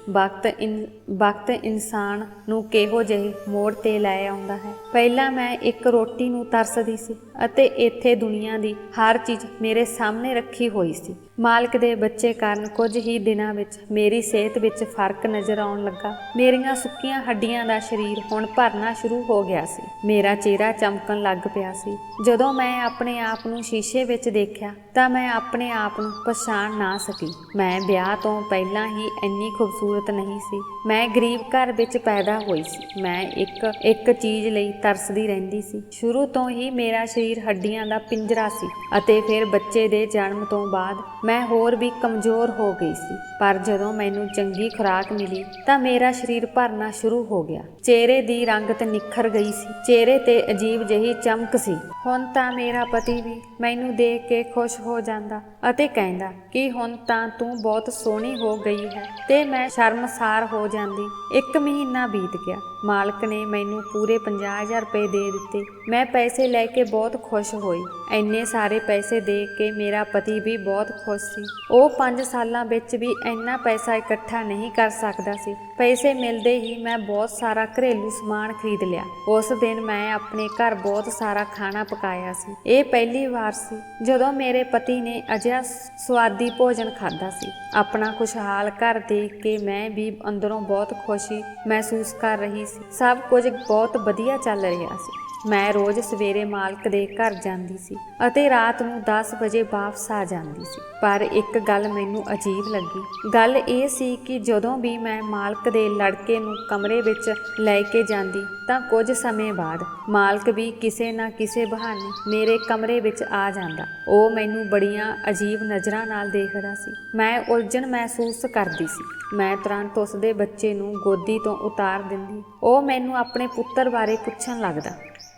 ਵਕਤ ਇਨਸਾਨ ਨੂੰ ਕਿਹੋ ਜਿਹੇ ਮੋੜ ਤੇ ਲੈ ਆਉਂਦਾ ਹੈ। ਪਹਿਲਾਂ ਮੈਂ ਇੱਕ ਰੋਟੀ ਨੂੰ ਤਰਸਦੀ ਸੀ ਅਤੇ ਇੱਥੇ ਦੁਨੀਆ ਦੀ ਹਰ ਚੀਜ਼ ਮੇਰੇ ਸਾਹਮਣੇ ਰੱਖੀ ਹੋਈ ਸੀ। ਮਾਲਕ ਦੇ ਬੱਚੇ ਕਾਰਨ ਕੁਝ ਹੀ ਦਿਨਾਂ ਵਿੱਚ ਮੇਰੀ ਸਿਹਤ ਵਿੱਚ ਫਰਕ ਨਜ਼ਰ ਆਉਣ ਲੱਗਾ। ਮੇਰੀਆਂ ਸੁੱਕੀਆਂ ਹੱਡੀਆਂ ਦਾ ਸਰੀਰ ਹੁਣ ਭਰਨਾ ਸ਼ੁਰੂ ਹੋ ਗਿਆ ਸੀ। ਮੇਰਾ ਚਿਹਰਾ ਚਮਕਣ ਲੱਗ ਪਿਆ ਸੀ। ਜਦੋਂ ਮੈਂ ਆਪਣੇ ਆਪ ਨੂੰ ਸ਼ੀਸ਼ੇ ਵਿੱਚ ਦੇਖਿਆ ਤਾਂ ਮੈਂ ਆਪਣੇ ਆਪ ਨੂੰ ਪਛਾਣ ਨਾ ਸਕੀ। ਮੈਂ ਵਿਆਹ ਤੋਂ ਪਹਿਲਾਂ ਹੀ ਇੰਨੀ ਖੂਬਸੂਰਤ ਨਹੀਂ ਸੀ। ਮੈਂ ਗਰੀਬ ਘਰ ਵਿੱਚ ਪੈਦਾ ਹੋਈ ਸੀ। ਮੈਂ ਇੱਕ ਚੀਜ਼ ਲਈ ਤਰਸਦੀ ਰਹਿੰਦੀ ਸੀ। ਸ਼ੁਰੂ ਤੋਂ ਹੀ ਮੇਰਾ ਸਰੀਰ ਹੱਡੀਆਂ ਦਾ ਪਿੰਜਰਾ ਸੀ ਅਤੇ ਫਿਰ ਬੱਚੇ ਦੇ ਜਨਮ ਤੋਂ ਬਾਅਦ ਮੈਂ ਹੋਰ ਵੀ ਕਮਜ਼ੋਰ ਹੋ ਗਈ ਸੀ। ਪਰ ਜਦੋਂ ਮੈਨੂੰ ਚੰਗੀ ਖੁਰਾਕ ਮਿਲੀ ਤਾਂ ਮੇਰਾ ਸਰੀਰ ਭਰਨਾ ਸ਼ੁਰੂ ਹੋ ਗਿਆ। ਚਿਹਰੇ ਦੀ ਰੰਗਤ ਨਿਖਰ ਗਈ ਸੀ। ਚਿਹਰੇ ਤੇ ਅਜੀਬ ਜਿਹੀ ਚਮਕ ਸੀ। ਹੁਣ ਤਾਂ ਮੇਰਾ ਪਤੀ ਵੀ ਮੈਨੂੰ ਦੇਖ ਕੇ ਖੁਸ਼ ਹੋ ਜਾਂਦਾ ਅਤੇ ਕਹਿੰਦਾ ਕਿ ਹੁਣ ਤਾਂ ਤੂੰ ਬਹੁਤ ਸੋਹਣੀ ਹੋ ਗਈ ਹੈ, ਤੇ ਮੈਂ ਸ਼ਰਮਸਾਰ ਹੋ ਜਾਂਦੀ। 1 ਮਹੀਨਾ ਬੀਤ ਗਿਆ। ਮਾਲਕ ਨੇ ਮੈਨੂੰ ਪੂਰੇ 50,000 ਰੁਪਏ ਦੇ ਦਿੱਤੇ। ਮੈਂ ਪੈਸੇ ਲੈ ਕੇ ਬਹੁਤ ਖੁਸ਼ ਹੋਈ। ਇੰਨੇ ਸਾਰੇ ਪੈਸੇ ਦੇਖ ਕੇ ਮੇਰਾ ਪਤੀ ਵੀ ਬਹੁਤ ਖੁਸ਼ ਸੀ। ਉਹ 5 ਸਾਲਾਂ ਵਿੱਚ ਵੀ ਇੰਨਾ ਪੈਸਾ ਇਕੱਠਾ ਨਹੀਂ ਕਰ ਸਕਦਾ ਸੀ। ਪੈਸੇ ਮਿਲਦੇ ਹੀ ਮੈਂ ਬਹੁਤ ਸਾਰਾ ਘਰੇਲੂ ਸਮਾਨ ਖਰੀਦ ਲਿਆ। ਉਸ ਦਿਨ ਮੈਂ ਆਪਣੇ ਘਰ ਬਹੁਤ ਸਾਰਾ ਖਾਣਾ ਪਕਾਇਆ ਸੀ। ਇਹ ਪਹਿਲੀ ਵਾਰ ਸੀ ਜਦੋਂ ਮੇਰੇ ਪਤੀ ਨੇ ਅਜਿਹਾ ਸਵਾਦੀ ਭੋਜਨ ਖਾਧਾ ਸੀ। ਆਪਣਾ ਖੁਸ਼ਹਾਲ ਘਰ ਦੇਖ ਕੇ ਮੈਂ ਵੀ ਅੰਦਰੋਂ ਬਹੁਤ ਖੁਸ਼ੀ ਮਹਿਸੂਸ ਕਰ ਰਹੀ ਸੀ। ਸਭ ਕੁਝ ਬਹੁਤ ਵਧੀਆ ਚੱਲ ਰਿਹਾ ਸੀ। ਮੈਂ ਰੋਜ਼ ਸਵੇਰੇ ਮਾਲਕ ਦੇ ਘਰ ਜਾਂਦੀ ਸੀ ਅਤੇ ਰਾਤ ਨੂੰ 10 ਵਜੇ ਵਾਪਸ ਆ ਜਾਂਦੀ ਸੀ। ਪਰ ਇੱਕ ਗੱਲ ਮੈਨੂੰ ਅਜੀਬ ਲੱਗੀ। ਗੱਲ ਇਹ ਸੀ ਕਿ ਜਦੋਂ ਵੀ ਮੈਂ ਮਾਲਕ ਦੇ ਲੜਕੇ ਨੂੰ ਕਮਰੇ ਵਿੱਚ ਲੈ ਕੇ ਜਾਂਦੀ ਤਾਂ ਕੁਝ ਸਮੇਂ ਬਾਅਦ ਮਾਲਕ ਵੀ ਕਿਸੇ ਨਾ ਕਿਸੇ ਬਹਾਨੇ ਮੇਰੇ ਕਮਰੇ ਵਿੱਚ ਆ ਜਾਂਦਾ। ਉਹ ਮੈਨੂੰ ਬੜੀਆਂ ਅਜੀਬ ਨਜ਼ਰਾਂ ਨਾਲ ਦੇਖਦਾ ਸੀ। ਮੈਂ ਉਲਝਣ ਮਹਿਸੂਸ ਕਰਦੀ ਸੀ। ਮੈਂ ਤੁਰੰਤ ਉਸ ਦੇ ਬੱਚੇ ਨੂੰ ਗੋਦੀ ਤੋਂ ਉਤਾਰ ਦਿੰਦੀ। ਉਹ ਮੈਨੂੰ ਆਪਣੇ ਪੁੱਤਰ ਬਾਰੇ ਪੁੱਛਣ ਲੱਗਦਾ।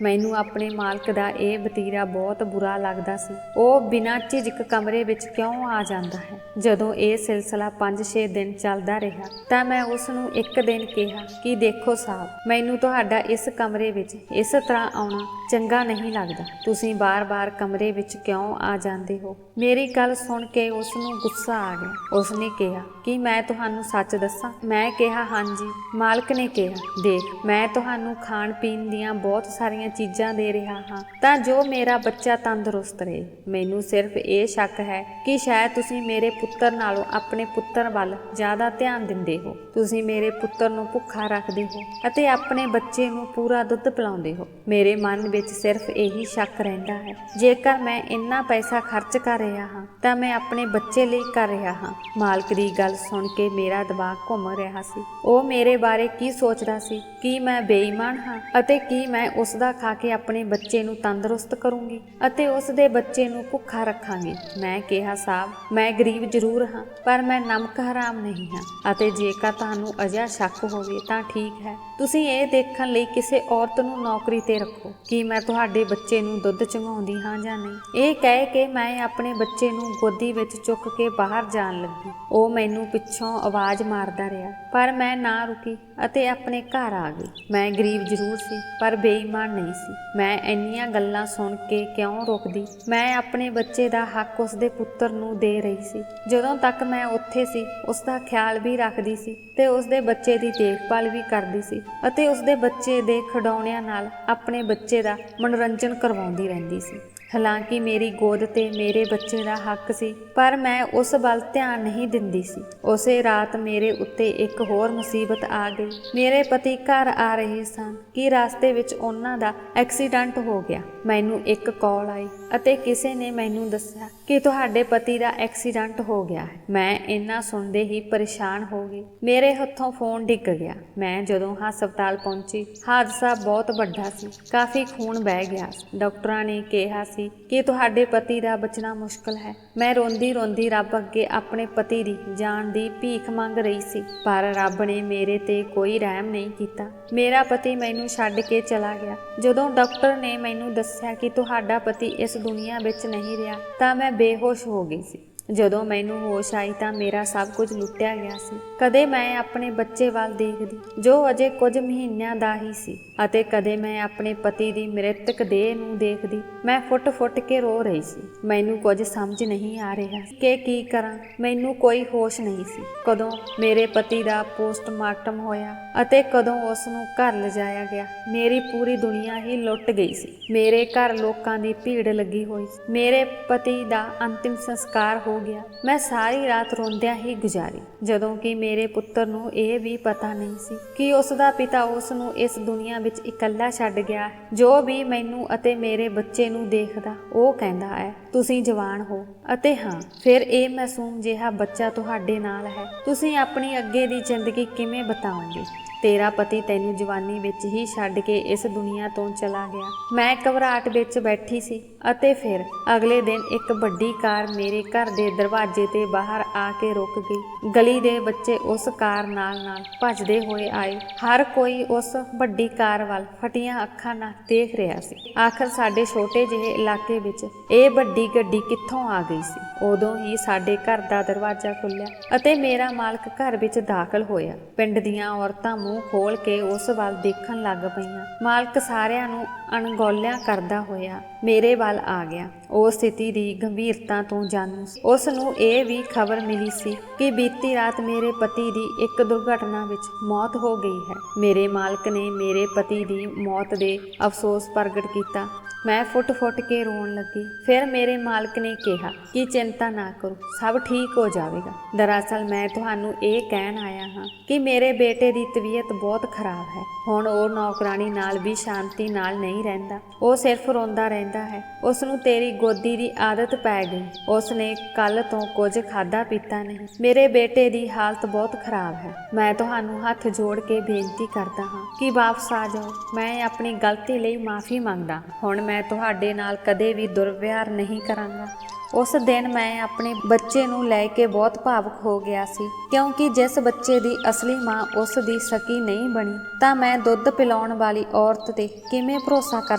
ਮੈਨੂੰ ਆਪਣੇ ਮਾਲਕ ਦਾ ਇਹ ਵਤੀਰਾ ਬਹੁਤ ਬੁਰਾ ਲੱਗਦਾ ਸੀ। ਉਹ ਬਿਨਾਂ ਝਿਜਕ ਕਮਰੇ ਵਿੱਚ ਕਿਉਂ ਆ ਜਾਂਦਾ ਹੈ? ਜਦੋਂ ਇਹ ਸਿਲਸਿਲਾ 5-6 ਦਿਨ ਚੱਲਦਾ ਰਿਹਾ ਤਾਂ ਮੈਂ ਉਸ ਨੂੰ ਇੱਕ ਦਿਨ ਕਿਹਾ ਕਿ ਦੇਖੋ ਸਾਹਿਬ, ਮੈਨੂੰ ਤੁਹਾਡਾ ਇਸ ਕਮਰੇ ਵਿੱਚ ਇਸ ਤਰ੍ਹਾਂ ਆਉਣਾ ਚੰਗਾ ਨਹੀਂ ਲੱਗਦਾ। ਤੁਸੀਂ ਬਾਰ-ਬਾਰ ਕਮਰੇ ਵਿੱਚ ਕਿਉਂ ਆ ਜਾਂਦੇ ਹੋ? ਮੇਰੀ ਗੱਲ ਸੁਣ ਕੇ ਉਸ ਨੂੰ ਗੁੱਸਾ ਆ ਗਿਆ। ਉਸ ਨੇ ਕਿਹਾ ਕਿ ਮੈਂ ਤੁਹਾਨੂੰ ਸੱਚ ਦੱਸਾਂ? ਮੈਂ ਕਿਹਾ ਹਾਂਜੀ। ਮਾਲਕ ਨੇ ਕਿਹਾ, ਦੇਖ, ਮੈਂ ਤੁਹਾਨੂੰ ਖਾਣ ਪੀਣ ਦੀਆਂ ਬਹੁਤ ਸਾਰੀਆਂ ਸਾਰੀਆਂ ਚੀਜ਼ਾਂ ਦੇ ਰਿਹਾ ਹਾਂ ਤਾਂ ਜੋ ਮੇਰਾ ਬੱਚਾ ਤੰਦਰੁਸਤ ਰਹੇ। ਮੈਨੂੰ ਸਿਰਫ ਇਹ ਸ਼ੱਕ ਹੈ ਕਿ ਸ਼ਾਇਦ ਤੁਸੀਂ ਮੇਰੇ ਪੁੱਤਰ ਨਾਲੋਂ ਆਪਣੇ ਪੁੱਤਰ ਵੱਲ ਜ਼ਿਆਦਾ ਧਿਆਨ ਦਿੰਦੇ ਹੋ। ਤੁਸੀਂ ਮੇਰੇ ਪੁੱਤਰ ਨੂੰ ਭੁੱਖਾ ਰੱਖਦੇ ਹੋ ਅਤੇ ਆਪਣੇ ਬੱਚੇ ਨੂੰ ਪੂਰਾ ਦੁੱਧ ਪਿਲਾਉਂਦੇ ਹੋ। ਮੇਰੇ ਮਨ ਵਿੱਚ ਸਿਰਫ ਇਹੀ ਸ਼ੱਕ ਰਹਿੰਦਾ ਹੈ। ਜੇਕਰ ਮੈਂ ਇੰਨਾ ਪੈਸਾ ਖਰਚ ਕਰ ਰਿਹਾ ਹਾਂ ਤਾਂ ਮੈਂ ਆਪਣੇ ਬੱਚੇ ਲਈ ਕਰ ਰਿਹਾ ਹਾਂ। ਮਾਲਕ ਦੀ ਗੱਲ ਸੁਣ ਕੇ ਮੇਰਾ ਦਿਮਾਗ ਘੁੰਮ ਰਿਹਾ ਸੀ। ਉਹ ਮੇਰੇ ਬਾਰੇ ਕੀ ਸੋਚਦਾ ਸੀ? ਕੀ ਮੈਂ ਬੇਈਮਾਨ ਹਾਂ ਅਤੇ ਕੀ ਮੈਂ ਉਸ ਦਾ ਖਾ ਕੇ ਆਪਣੇ ਬੱਚੇ ਨੂੰ ਤੰਦਰੁਸਤ ਕਰੂੰਗੀ ਅਤੇ ਉਸ ਦੇ ਬੱਚੇ ਨੂੰ ਭੁੱਖਾ ਰੱਖਾਂਗੀ? ਮੈਂ ਕਿਹਾ, ਸਾਹਿਬ, ਮੈਂ ਗਰੀਬ ਜ਼ਰੂਰ ਹਾਂ ਪਰ ਮੈਂ ਨਮਕ ਹਰਾਮ ਨਹੀਂ ਹਾਂ ਅਤੇ ਜੇਕਰ ਤੁਹਾਨੂੰ ਅਜਿਹਾ ਸ਼ੱਕ ਹੋਵੇ ਤਾਂ ਠੀਕ ਹੈ। ਤੁਸੀਂ ਇਹ ਦੇਖਣ ਲਈ ਕਿਸੇ ਔਰਤ ਨੂੰ ਨੌਕਰੀ ਤੇ ਰੱਖੋ ਕਿ ਮੈਂ ਤੁਹਾਡੇ ਬੱਚੇ ਨੂੰ ਦੁੱਧ ਚੁੰਘਾਉਂਦੀ ਹਾਂ ਜਾਂ ਨਹੀਂ। ਇਹ ਕਹਿ ਕੇ ਮੈਂ ਆਪਣੇ ਬੱਚੇ ਨੂੰ ਗੋਦੀ ਵਿੱਚ ਚੁੱਕ ਕੇ ਬਾਹਰ ਜਾਣ ਲੱਗੀ। ਉਹ ਮੈਨੂੰ ਪਿੱਛੋਂ ਆਵਾਜ਼ ਮਾਰਦਾ ਰਿਹਾ ਪਰ ਮੈਂ ਨਾ ਰੁਕੀ ਅਤੇ ਆਪਣੇ ਘਰ ਆ ਗਈ। ਮੈਂ ਗਰੀਬ ਜ਼ਰੂਰ ਸੀ ਪਰ ਬੇਈਮਾਨ ਨਹੀਂ ਸੀ। ਮੈਂ ਇੰਨੀਆਂ ਗੱਲਾਂ ਸੁਣ ਕੇ ਕਿਉਂ ਰੁਕਦੀ? ਮੈਂ ਆਪਣੇ ਬੱਚੇ ਦਾ ਹੱਕ ਉਸਦੇ ਪੁੱਤਰ ਨੂੰ ਦੇ ਰਹੀ ਸੀ। ਜਦੋਂ ਤੱਕ ਮੈਂ ਉੱਥੇ ਸੀ ਉਸ ਦਾ ਖਿਆਲ ਵੀ ਰੱਖਦੀ ਸੀ ਤੇ ਉਸਦੇ ਬੱਚੇ ਦੀ ਦੇਖਭਾਲ ਵੀ ਕਰਦੀ ਸੀ ਅਤੇ ਉਸਦੇ ਬੱਚੇ ਦੇ ਖਿਡੌਣਿਆਂ ਨਾਲ ਆਪਣੇ ਬੱਚੇ ਦਾ ਮਨੋਰੰਜਨ ਕਰਵਾਉਂਦੀ ਰਹਿੰਦੀ ਸੀ। ਹਾਲਾਂਕਿ ਮੇਰੀ ਗੋਦ ਤੇ ਮੇਰੇ ਬੱਚੇ ਦਾ ਹੱਕ ਸੀ ਪਰ ਮੈਂ ਉਸ ਵੱਲ ਧਿਆਨ ਨਹੀਂ ਦਿੰਦੀ ਸੀ। ਉਸੇ ਰਾਤ ਮੇਰੇ ਉੱਤੇ ਇੱਕ ਹੋਰ ਮੁਸੀਬਤ ਆ ਗਈ। ਮੇਰੇ ਪਤੀ ਘਰ ਆ ਰਹੇ ਸਨ ਕਿ ਰਸਤੇ ਵਿੱਚ ਉਹਨਾਂ ਦਾ ਐਕਸੀਡੈਂਟ ਹੋ ਗਿਆ। ਮੈਨੂੰ ਇੱਕ ਕਾਲ ਆਈ ਅਤੇ ਕਿਸੇ ਨੇ ਮੈਨੂੰ ਦੱਸਿਆ ਕਿ ਤੁਹਾਡੇ ਪਤੀ ਦਾ ਐਕਸੀਡੈਂਟ ਹੋ ਗਿਆ ਹੈ। ਮੈਂ ਇੰਨਾ ਸੁਣਦੇ ਹੀ ਪਰੇਸ਼ਾਨ ਹੋ ਗਈ। ਮੇਰੇ ਹੱਥੋਂ ਫੋਨ ਡਿੱਗ ਗਿਆ। ਮੈਂ ਜਦੋਂ ਹਸਪਤਾਲ ਪਹੁੰਚੀ, ਹਾਦਸਾ ਬਹੁਤ ਵੱਡਾ ਸੀ। ਕਾਫੀ ਖੂਨ ਵਹਿ ਗਿਆ। ਡਾਕਟਰਾਂ ਨੇ ਕਿਹਾ ਸੀ ਕਿ ਤੁਹਾਡੇ ਪਤੀ ਦਾ ਬਚਣਾ ਮੁਸ਼ਕਲ ਹੈ। ਮੈਂ ਰੋਂਦੀ ਰੋਂਦੀ ਰੱਬ ਅੱਗੇ ਆਪਣੇ ਪਤੀ ਦੀ ਜਾਨ ਦੀ ਭੀਖ ਮੰਗ ਰਹੀ ਸੀ ਪਰ ਰੱਬ ਨੇ ਮੇਰੇ ਤੇ ਕੋਈ ਰਹਿਮ ਨਹੀਂ ਕੀਤਾ। ਮੇਰਾ ਪਤੀ ਮੈਨੂੰ ਛੱਡ ਕੇ ਚਲਾ ਗਿਆ। ਜਦੋਂ ਡਾਕਟਰ ਨੇ ਮੈਨੂੰ ਦੱਸਿਆ ਕਿ ਤੁਹਾਡਾ ਪਤੀ ਇਸ ਦੁਨੀਆ ਵਿੱਚ ਨਹੀਂ ਰਿਹਾ ਤਾਂ ਮੈਂ ਬੇਹੋਸ਼ ਹੋ ਗਈ ਸੀ। ਜਦੋਂ ਮੈਨੂੰ ਹੋਸ਼ ਆਈ ਤਾਂ ਮੇਰਾ ਸਭ ਕੁਝ ਲੁੱਟਿਆ ਗਿਆ ਸੀ। ਕਦੇ ਮੈਂ ਆਪਣੇ ਬੱਚੇ ਵੱਲ ਦੇਖਦੀ ਜੋ ਅਜੇ ਕੁਝ ਮਹੀਨਿਆਂ ਦਾ ਹੀ ਸੀ ਅਤੇ ਕਦੇ ਮੈਂ ਆਪਣੇ ਪਤੀ ਦੀ ਮ੍ਰਿਤਕ ਦੇਹ ਨੂੰ ਦੇਖਦੀ। ਮੈਂ ਫੁੱਟ-ਫੁੱਟ ਕੇ ਰੋ ਰਹੀ ਸੀ। ਮੈਨੂੰ ਕੁਝ ਸਮਝ ਨਹੀਂ ਆ ਰਿਹਾ ਕਿ ਕੀ ਕਰਾਂ। ਮੈਨੂੰ ਕੋਈ ਹੋਸ਼ ਨਹੀਂ ਸੀ। ਕਦੋਂ ਮੇਰੇ ਪਤੀ ਦਾ ਪੋਸਟਮਾਰਟਮ ਹੋਇਆ ਅਤੇ ਕਦੋਂ ਉਸ ਨੂੰ ਘਰ ਲਿਜਾਇਆ ਗਿਆ। ਮੇਰੀ ਪੂਰੀ ਦੁਨੀਆ ਹੀ ਲੁੱਟ ਗਈ ਸੀ। ਮੇਰੇ ਘਰ ਲੋਕਾਂ ਦੀ ਭੀੜ ਲੱਗੀ ਹੋਈ ਸੀ। ਮੇਰੇ ਪਤੀ ਦਾ ਅੰਤਿਮ ਸੰਸਕਾਰ ਹੋ ਗਿਆ। ਮੈਂ ਸਾਰੀ ਰਾਤ ਰੋਂਦਿਆਂ ਹੀ ਗੁਜ਼ਾਰੀ ਜਦੋਂ ਕਿ ਮੇਰੇ ਪੁੱਤਰ ਨੂੰ ਇਹ ਵੀ ਪਤਾ ਨਹੀਂ ਸੀ ਕਿ ਉਸ ਦਾ ਪਿਤਾ ਉਸ ਨੂੰ ਇਸ ਦੁਨੀਆ ਵਿੱਚ ਇਕੱਲਾ ਛੱਡ ਗਿਆ। ਜੋ ਵੀ ਮੈਨੂੰ ਅਤੇ ਮੇਰੇ ਬੱਚੇ ਨੂੰ ਦੇਖਦਾ ਉਹ ਕਹਿੰਦਾ ਹੈ, ਤੁਸੀਂ ਜਵਾਨ ਹੋ ਅਤੇ ਹਾਂ, ਫਿਰ ਇਹ ਮਾਸੂਮ ਜਿਹਾ ਬੱਚਾ ਤੁਹਾਡੇ ਨਾਲ ਹੈ। ਤੁਸੀਂ ਆਪਣੀ ਅੱਗੇ ਦੀ ਜ਼ਿੰਦਗੀ ਕਿਵੇਂ ਬਿਤਾਓਗੇ? ਤੇਰਾ ਪਤੀ ਤੈਨੂੰ ਜਵਾਨੀ ਵਿੱਚ ਹੀ ਛੱਡ ਕੇ ਇਸ ਦੁਨੀਆ ਤੋਂ ਚਲਾ ਗਿਆ। ਮੈਂ ਘਬਰਾਹਟ ਵਿੱਚ ਬੈਠੀ ਸੀ ਅਤੇ ਫਿਰ ਅਗਲੇ ਦਿਨ ਇੱਕ ਵੱਡੀ ਕਾਰ ਮੇਰੇ ਘਰ ਦੇ ਦਰਵਾਜ਼ੇ ਤੇ ਬਾਹਰ ਆ ਕੇ ਰੁਕ ਗਈ। ਗਲੀ ਦੇ ਬੱਚੇ ਉਸ ਕਾਰ ਨਾਲ ਭੱਜਦੇ ਹੋਏ ਆਏ। ਹਰ ਕੋਈ ਉਸ ਵੱਡੀ ਕਾਰ ਵੱਲ ਫਟੀਆਂ ਅੱਖਾਂ ਨਾਲ ਦੇਖ ਰਿਹਾ ਸੀ। ਆਖਰ ਸਾਡੇ ਛੋਟੇ ਜਿਹੇ ਇਲਾਕੇ ਵਿੱਚ ਇਹ ਵੱਡੀ ਗੱਡੀ ਕਿੱਥੋਂ ਆ ਗਈ ਸੀ? ਉਦੋਂ ਹੀ ਸਾਡੇ ਘਰ ਦਾ ਦਰਵਾਜ਼ਾ ਖੁੱਲਿਆ ਅਤੇ ਮੇਰਾ ਮਾਲਕ ਘਰ ਵਿੱਚ ਦਾਖਲ ਹੋਇਆ। ਪਿੰਡ ਦੀਆਂ ਔਰਤਾਂ ਮੂੰਹ ਖੋਲ ਕੇ ਉਸ ਵੱਲ ਦੇਖਣ ਲੱਗ ਪਈਆਂ। ਮਾਲਕ ਸਾਰਿਆਂ ਨੂੰ ਅਣਗੌਲਿਆਂ ਕਰਦਾ ਹੋਇਆ ਮੇਰੇ ਵੱਲ ਆ ਗਿਆ। ਉਹ ਸਥਿਤੀ ਦੀ ਗੰਭੀਰਤਾ ਤੋਂ ਜਾਣੂ ਸੀ। ਉਸ ਨੂੰ ਇਹ ਵੀ ਖਬਰ ਮਿਲੀ ਸੀ ਕਿ ਬੀਤੀ ਰਾਤ ਮੇਰੇ ਪਤੀ ਦੀ ਇੱਕ ਦੁਰਘਟਨਾ ਵਿੱਚ ਮੌਤ ਹੋ ਗਈ ਹੈ। ਮੇਰੇ ਮਾਲਕ ਨੇ ਮੇਰੇ ਪਤੀ ਦੀ ਮੌਤ ਦੇ ਅਫਸੋਸ ਪ੍ਰਗਟ ਕੀਤਾ। ਮੈਂ ਫੁੱਟ-ਫੁੱਟ ਕੇ ਰੋਣ ਲੱਗੀ। ਫਿਰ ਮੇਰੇ ਮਾਲਕ ਨੇ ਕਿਹਾ ਕਿ ਚਿੰਤਾ ਨਾ ਕਰੋ, ਸਭ ਠੀਕ ਹੋ ਜਾਵੇਗਾ। ਦਰਅਸਲ ਮੈਂ ਤੁਹਾਨੂੰ ਇਹ ਕਹਿਣ ਆਇਆ ਹਾਂ ਕਿ ਮੇਰੇ ਬੇਟੇ ਦੀ ਤਬੀਅਤ ਬਹੁਤ ਖਰਾਬ ਹੈ। ਹੁਣ ਉਹ ਨੌਕਰਾਣੀ ਨਾਲ ਵੀ ਸ਼ਾਂਤੀ ਨਾਲ ਨਹੀਂ ਰਹਿੰਦਾ। ਉਹ ਸਿਰਫ ਰੋਂਦਾ ਰਹਿੰਦਾ ਹੈ। ਉਸ ਨੂੰ ਤੇਰੀ ਗੋਦੀ ਦੀ ਆਦਤ ਪੈ ਗਈ। ਉਸ ਨੇ ਕੱਲ ਤੋਂ ਕੁਝ ਖਾਧਾ ਪੀਤਾ ਨਹੀਂ। ਮੇਰੇ ਬੇਟੇ ਦੀ ਹਾਲਤ ਬਹੁਤ ਖਰਾਬ ਹੈ। ਮੈਂ ਤੁਹਾਨੂੰ ਹੱਥ ਜੋੜ ਕੇ ਬੇਨਤੀ ਕਰਦਾ ਹਾਂ ਕਿ ਵਾਪਸ ਆ ਜਾਓ। ਮੈਂ ਆਪਣੀ ਗਲਤੀ ਲਈ ਮਾਫੀ ਮੰਗਦਾ। ਹੁਣ ਮੈਂ ਤੁਹਾਡੇ ਨਾਲ ਕਦੇ ਵੀ ਦੁਰਵਿਹਾਰ ਨਹੀਂ ਕਰਾਂਗਾ। ਉਸ ਦਿਨ ਮੈਂ ਆਪਣੇ ਬੱਚੇ ਨੂੰ ਲੈ ਕੇ ਬਹੁਤ ਭਾਵੁਕ ਹੋ ਗਿਆ ਸੀ ਕਿਉਂਕਿ ਜਿਸ ਬੱਚੇ ਦੀ ਅਸਲੀ ਮਾਂ ਉਸ ਦੀ ਸਕੀ ਨਹੀਂ ਬਣੀ ਤਾਂ ਮੈਂ ਦੁੱਧ ਪਿਲਾਉਣ ਵਾਲੀ ਔਰਤ ਤੇ ਕਿਵੇਂ ਭਰੋਸਾ ਕਰ